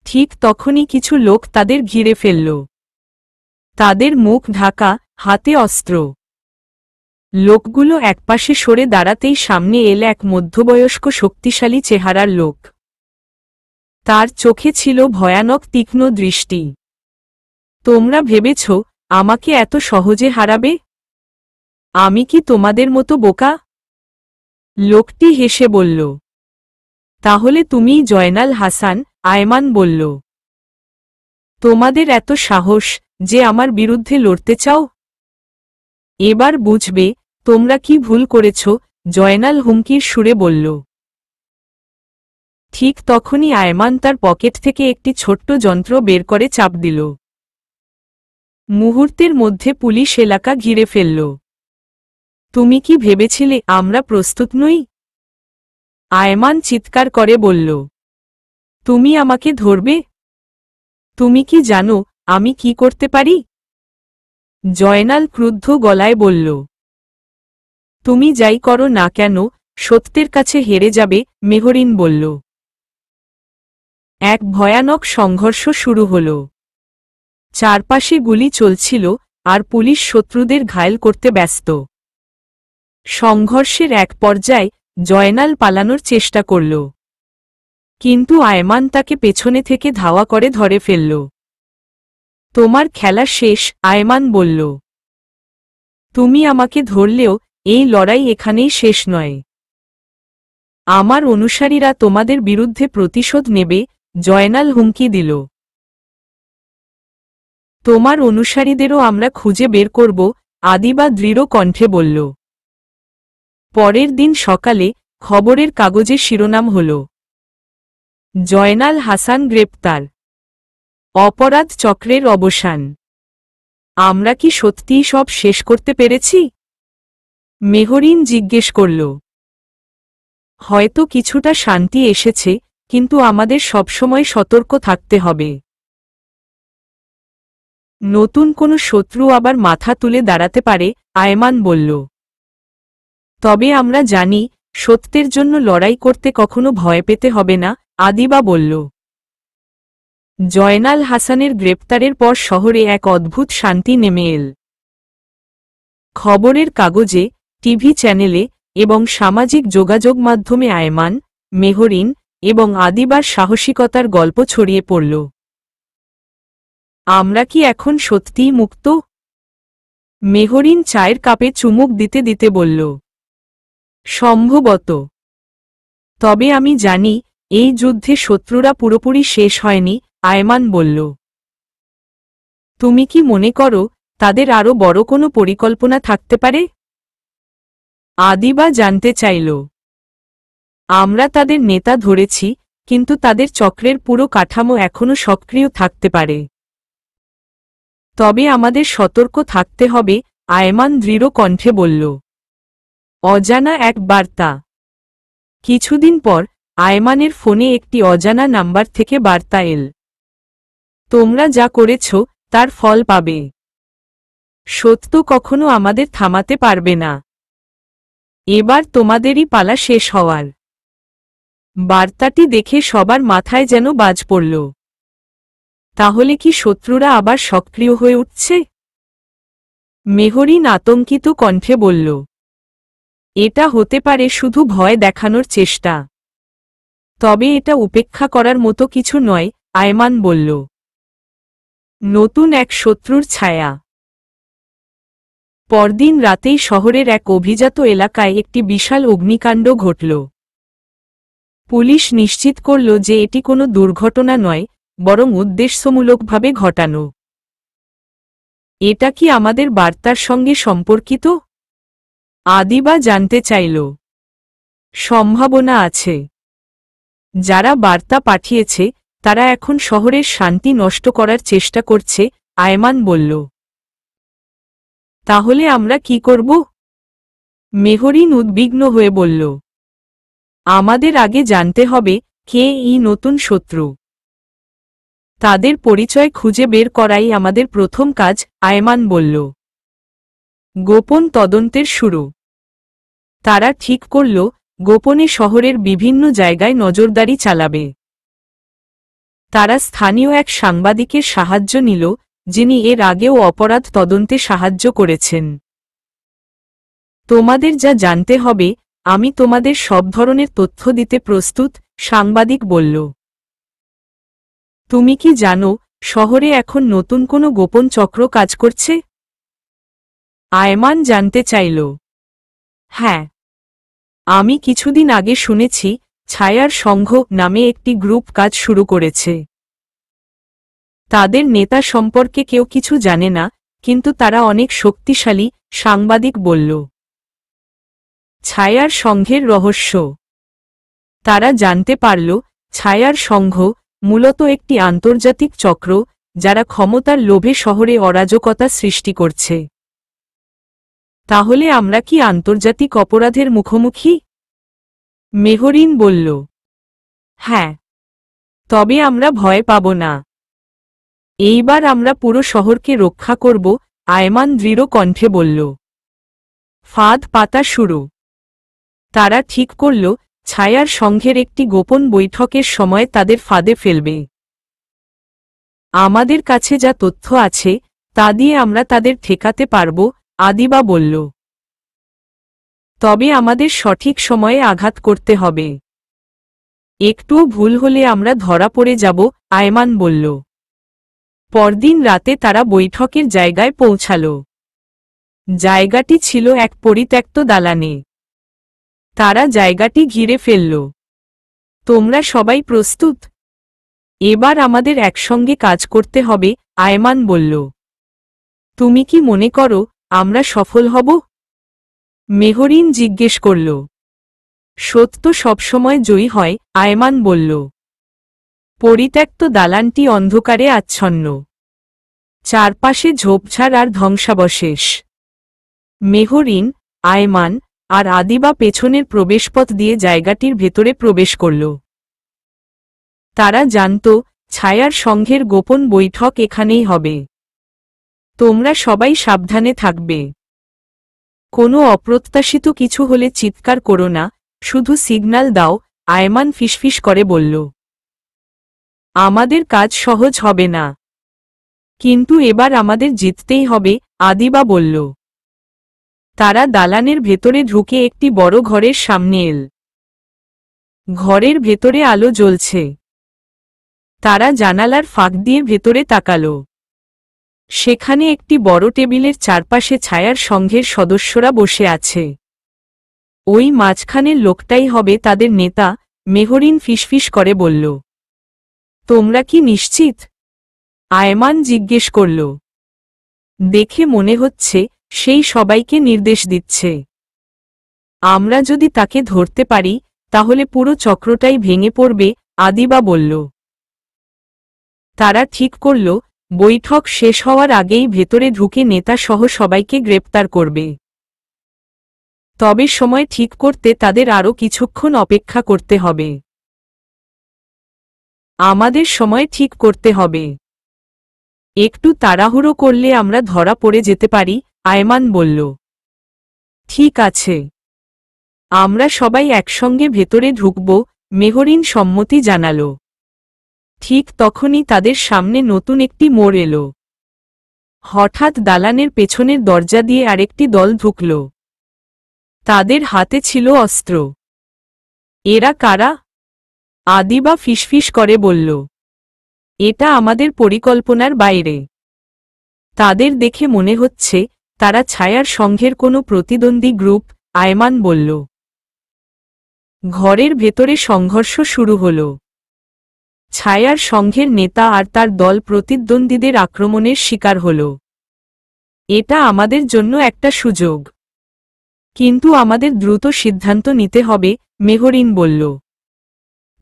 ঠিক তখনই কিছু লোক তাদের ঘিরে ফেলল। তাদের মুখ ঢাকা, হাতে অস্ত্র। লোকগুলো একপাশে সরে দাঁড়াতেই সামনে এল এক মধ্যবয়স্ক শক্তিশালী চেহারার লোক। তার চোখে ছিল ভয়ানক তীক্ষ্ণ দৃষ্টি। তোমরা ভেবেছ আমাকে এত সহজে হারাবে? আমি কি তোমাদের মতো বোকা? লোকটি হেসে বলল। তাহলে তুমিই জয়নাল হাসান, আয়মান বলল। তোমাদের এত সাহস যে আমার বিরুদ্ধে লড়তে চাও? এবার বুঝবে তোমরা কি ভুল করেছ, জয়নাল হুমকির সুরে বলল। ঠিক তখনই আয়মান তার পকেট থেকে একটি ছোট্ট যন্ত্র বের করে চাপ দিল। মুহূর্তের মধ্যে পুলিশ এলাকা ঘিরে ফেলল। তুমি কি ভেবেছিলে আমরা প্রস্তুত নই? আয়মান চিৎকার করে বলল। তুমি আমাকে ধরবে? তুমি কি জানো আমি কি করতে পারি? জয়নাল ক্রুদ্ধ গলায় বলল। তুমি যাই করো না কেন সত্যের কাছে হেরে যাবে, মেহরিন বলল। এক ভয়ানক সংঘর্ষ শুরু হল। চারপাশে গুলি চলছিল আর পুলিশ শত্রুদের ঘায়েল করতে ব্যস্ত। সংঘর্ষের এক পর্যায়ে জয়নাল পালানোর চেষ্টা করল, কিন্তু আয়মান তাকে পেছনে থেকে ধাওয়া করে ধরে ফেলল। তোমার খেলা শেষ, আয়মান বলল। তুমি আমাকে ধরলেও এই লড়াই এখানেই শেষ নয়। আমার অনুসারীরা তোমাদের বিরুদ্ধে প্রতিশোধ নেবে, জয়নাল হুমকি দিল। তোমার অনুসারীদেরও আমরা খুঁজে বের করব, আদিবা দৃঢ় কণ্ঠে বলল। পরের দিন সকালে খবরের কাগজে শিরোনাম হল, জয়নাল হাসান গ্রেপ্তার, অপরাধ চক্রের অবসান। আমরা কি সত্যিই সব শেষ করতে পেরেছি? মেহরিন জিজ্ঞেস করল। হয়তো কিছুটা শান্তি এসেছে, কিন্তু আমাদের সবসময় সতর্ক থাকতে হবে। নতুন কোনো শত্রু আবার মাথা তুলে দাঁড়াতে পারে, আয়মান বলল। তবে আমরা জানি, সত্যের জন্য লড়াই করতে কখনো ভয় পেতে হবে না, আদিবা বলল। জয়নাল হাসানের গ্রেপ্তারের পর শহরে এক অদ্ভুত শান্তি নেমে এল। খবরের কাগজে, টিভি চ্যানেলে এবং সামাজিক যোগাযোগ মাধ্যমে আয়মান, মেহরিন এবং আদিবার সাহসিকতার গল্প ছড়িয়ে পড়ল। আমরা কি এখন সত্যিই মুক্ত? মেহরিন চায়ের কাপে চুমুক দিতে দিতে বলল। সম্ভবত। তবে আমি জানি, এই যুদ্ধে শত্রুরা পুরোপুরি শেষ হয়নি, আয়মান বলল। তুমি কি মনে করো, তাদের আরও বড় কোনো পরিকল্পনা থাকতে পারে? আদিবা জানতে চাইল। আমরা তাদের নেতা ধরেছি, কিন্তু তাদের চক্রের পুরো কাঠামো এখনও সক্রিয় থাকতে পারে। তবে আমাদের সতর্ক থাকতে হবে, আয়মান দৃঢ় কণ্ঠে বলল। অজানা এক বার্তা। কিছুদিন পর আয়মানের ফোনে একটি অজানা নাম্বার থেকে বার্তা এল। তোমরা যা করেছ, তার ফল পাবে। সত্য কখনো আমাদের থামাতে পারবে না। এবার তোমাদেরই পালা শেষ হওয়ার। বার্তাটি দেখে সবার মাথায় যেন বাজ পড়ল। তাহলে কি শত্রুরা আবার সক্রিয় হয়ে উঠছে? মেহরিন আতঙ্কিত কণ্ঠে বলল। এটা হতে পারে শুধু ভয় দেখানোর চেষ্টা। তবে এটা উপেক্ষা করার মতো কিছু নয়, আয়মান বলল। নতুন এক শত্রুর ছায়া। পরদিন রাতেই শহরের এক অভিজাত এলাকায় একটি বিশাল অগ্নিকাণ্ড ঘটল। পুলিশ নিশ্চিত করল যে এটি কোনো দুর্ঘটনা নয়, বরং উদ্দেশ্যমূলকভাবে ঘটানো। এটা কি আমাদের বার্তার সঙ্গে সম্পর্কিত? আদিবা জানতে চাইল। সম্ভাবনা আছে। যারা বার্তা পাঠিয়েছে, তারা এখন শহরের শান্তি নষ্ট করার চেষ্টা করছে, আয়মান বলল। তাহলে আমরা কি করব? মেহরিন উদ্বিগ্ন হয়ে বলল। আমাদের আগে জানতে হবে, কে এই নতুন শত্রু। তাদের পরিচয় খুঁজে বের করাই আমাদের প্রথম কাজ, আয়মান বলল। গোপন তদন্তের শুরু। তারা ঠিক করল, গোপনে শহরের বিভিন্ন জায়গায় নজরদারি চালাবে। তারা স্থানীয় এক সাংবাদিকের সাহায্য নিল, যিনি এর আগেও অপরাধ তদন্তে সাহায্য করেছেন। তোমাদের যা জানতে হবে, আমি তোমাদের সব ধরনের তথ্য দিতে প্রস্তুত, সাংবাদিক বলল। তুমি কি জানো, শহরে এখন নতুন কোনো গোপন চক্র কাজ করছে? আয়মান জানতে চাইল। হ্যাঁ। আমি কিছুদিন আগে শুনেছি, ছায়ার সংঘ নামে একটি গ্রুপ কাজ শুরু করেছে। তাদের নেতা সম্পর্কে কেউ কিছু জানে না, কিন্তু তারা অনেক শক্তিশালী, সাংবাদিক বলল। ছায়ার সংঘের রহস্য। তারা জানতে পারল, ছায়ার সংঘ মূলত একটি আন্তর্জাতিক চক্র, যারা ক্ষমতার লোভে শহরে অরাজকতা সৃষ্টি করছে। তাহলে আমরা কি আন্তর্জাতিক অপরাধের মুখোমুখি? মেহরিন বলল। হ্যাঁ। তবে আমরা ভয় পাব না। এইবার আমরা পুরো শহরকে রক্ষা করব, আয়মান দৃঢ় কণ্ঠে বলল। ফাঁদ পাতা শুরু। তারা ঠিক করল, ছায়ার সংঘের একটি গোপন বৈঠকের সময় তাদের ফাঁদে ফেলবে। আমাদের কাছে যা তথ্য আছে, তা দিয়ে আমরা তাদের ঠেকাতে পারব, আদিবা বলল। তবে আমাদের সঠিক সময়ে আঘাত করতে হবে। একটুও ভুল হলে আমরা ধরা পড়ে যাব, আয়মান বলল। পরদিন রাতে তারা বৈঠকের জায়গায় পৌঁছাল। জায়গাটি ছিল এক পরিত্যক্ত দালানে। তারা জায়গাটি ঘিরে ফেলল। তোমরা সবাই প্রস্তুত? এবার আমাদের একসঙ্গে কাজ করতে হবে, আয়মান বলল। তুমি কি মনে করো, আমরা সফল হব? মেহরিন জিজ্ঞেস করল। সত্য সবসময় জয়ী হয়, আয়মান বলল। পরিত্যক্ত দালানটি অন্ধকারে আচ্ছন্ন। চারপাশে ঝোপঝাড় আর ধ্বংসাবশেষ। মেহরিন, আয়মান আর আদিবা পেছনের প্রবেশপথ দিয়ে জায়গাটির ভেতরে প্রবেশ করল। তারা জানত ছায়ার সংঘের গোপন বৈঠক এখানেই হবে। তোমরা সবাই সাবধানে থাকবে। কোনো অপ্রত্যাশিত কিছু হলে চিৎকার করো না, শুধু সিগন্যাল দাও, আয়মান ফিসফিস করে বলল। আমাদের কাজ সহজ হবে না, কিন্তু এবার আমাদের জিততেই হবে, আদিবা বলল। তারা দালানের ভেতরে ঢুকে একটি বড় ঘরের সামনে এল। ঘরের ভেতরে আলো জ্বলছে। তারা জানালার ফাঁক দিয়ে ভেতরে তাকাল। সেখানে একটি বড় টেবিলের চারপাশে ছায়ার সংঘের সদস্যরা বসে আছে। ওই মাঝখানের লোকটাই হবে তাদের নেতা, মেহরিন ফিসফিস করে বলল। তোমরা কি নিশ্চিত? আয়মান জিজ্ঞেস করল। দেখে মনে হচ্ছে সেই সবাইকে নির্দেশ দিচ্ছে। আমরা যদি তাকে ধরতে পারি তাহলে পুরো চক্রটাই ভেঙে পড়বে, আদিবা বলল। তারা ঠিক করল বৈঠক শেষ হওয়ার আগেই ভেতরে ঢুকে নেতা সহ সবাইকে গ্রেপ্তার করবে। তবে সময় ঠিক করতে তাদের আরও কিছুক্ষণ অপেক্ষা করতে হবে। আমাদের সময় ঠিক করতে হবে। একটু তাড়াহুড়ো করলে আমরা ধরা পড়ে যেতে পারি, আয়মান বলল। ঠিক আছে, আমরা সবাই একসঙ্গে ভেতরে ঢুকব, মেহরিন সম্মতি জানাল। ঠিক তখনই তাদের সামনে নতুন একটি মোড় এল। হঠাৎ দালানের পেছনের দরজা দিয়ে আরেকটি দল ঢুকল। তাদের হাতে ছিল অস্ত্র। এরা কারা? আদিবা ফিসফিস করে বলল। এটা আমাদের পরিকল্পনার বাইরে। তাদের দেখে মনে হচ্ছে তারা ছায়ার সংঘের কোনো প্রতিদ্বন্দ্বী গ্রুপ, আয়মান বলল। ঘরের ভেতরে সংঘর্ষ শুরু হল। ছায়ার সংঘের নেতা আর তার দল প্রতিদ্বন্দ্বীদের আক্রমণের শিকার হল। এটা আমাদের জন্য একটা সুযোগ, কিন্তু আমাদের দ্রুত সিদ্ধান্ত নিতে হবে, মেহরিন বলল।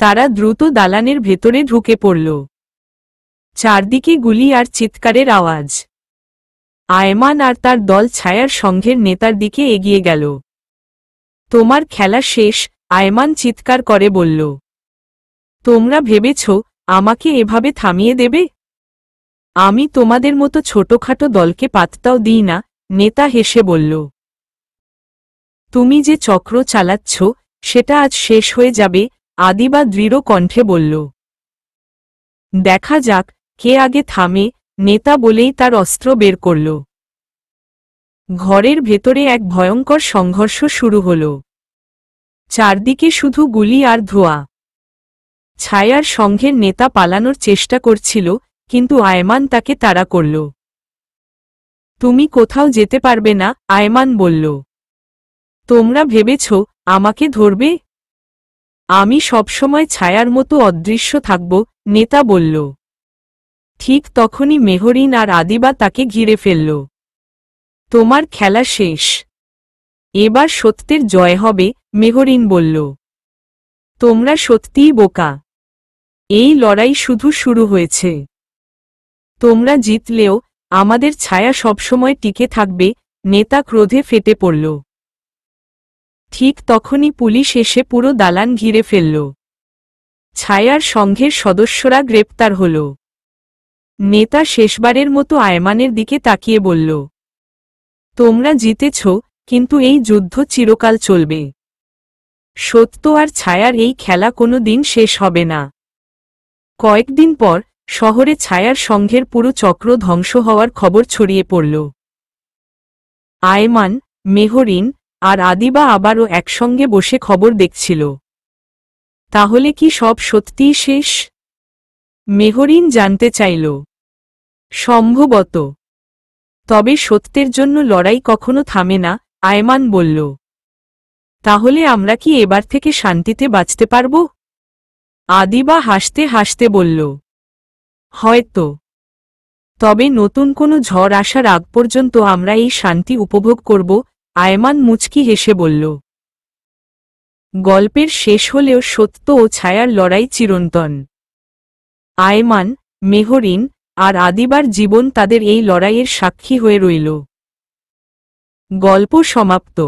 তারা দ্রুত দালানের ভেতরে ঢুকে পড়ল। চারদিকে গুলি আর চিৎকারের আওয়াজ। আয়মান আর তার দল ছায়ার সংঘের নেতার দিকে এগিয়ে গেল। তোমার খেলা শেষ, আয়মান চিৎকার করে বলল। তোমরা ভেবেছ আমাকে এভাবে থামিয়ে দেবে? আমি তোমাদের মতো ছোটখাটো দলকে পাত্তাও দিই না, নেতা হেসে বলল। তুমি যে চক্র চালাচ্ছ সেটা আজ শেষ হয়ে যাবে, আদিবা দৃঢ় কণ্ঠে বলল। দেখা যাক কে আগে থামে, নেতা বলেই তার অস্ত্র বের করল। ঘরের ভেতরে এক ভয়ঙ্কর সংঘর্ষ শুরু হল। চারদিকে শুধু গুলি আর ধোঁয়া। ছায়ার সংঘের নেতা পালানোর চেষ্টা করছিল, কিন্তু আয়মান তাকে তাড়া করল। তুমি কোথাও যেতে পারবে না, আয়মান বলল। তোমরা ভেবেছ আমাকে ধরবে? আমি সবসময় ছায়ার মতো অদৃশ্য থাকব, নেতা বলল। ঠিক তখনই মেহরিন আর আদিবা তাকে ঘিরে ফেলল। তোমার খেলা শেষ। এবার সত্যের জয় হবে, মেহরিন বলল। তোমরা সত্যিই বোকা। এই লড়াই শুধু শুরু হয়েছে। তোমরা জিতলেও আমাদের ছায়া সবসময় টিকে থাকবে, নেতা ক্রোধে ফেটে পড়ল। ঠিক তখনই পুলিশ এসে পুরো দালান ঘিরে ফেলল। ছায়ার সংঘের সদস্যরা গ্রেপ্তার হল। নেতা শেষবারের মতো আয়মানের দিকে তাকিয়ে বলল। তোমরা জিতেছ, কিন্তু এই যুদ্ধ চিরকাল চলবে। সত্য আর ছায়ার এই খেলা কোনো দিন শেষ হবে না। কয়েকদিন পর শহরে ছায়ার সংঘের পুরো চক্র ধ্বংস হওয়ার খবর ছড়িয়ে পড়ল। আয়মান, মেহরিন আর আদিবা আবারও একসঙ্গে বসে খবর দেখছিল। তাহলে কি সব সত্যিই শেষ? মেহরিন জানতে চাইল। সম্ভবত। তবে সত্যের জন্য লড়াই কখনো থামে না, আয়মান বলল। তাহলে আমরা কি এবার থেকে শান্তিতে বাঁচতে পারব? আদিবা হাসতে হাসতে বলল। হয়তো। তবে নতুন কোনো ঝড় আসার আগ পর্যন্ত আমরা এই শান্তি উপভোগ করব, আয়মান মুচকি হেসে বলল। গল্পের শেষ হলেও সত্য ও ছায়ার লড়াই চিরন্তন। আয়মান, মেহরিন আর আদিবার জীবন তাদের এই লড়াইয়ের সাক্ষী হয়ে রইল। গল্প সমাপ্ত।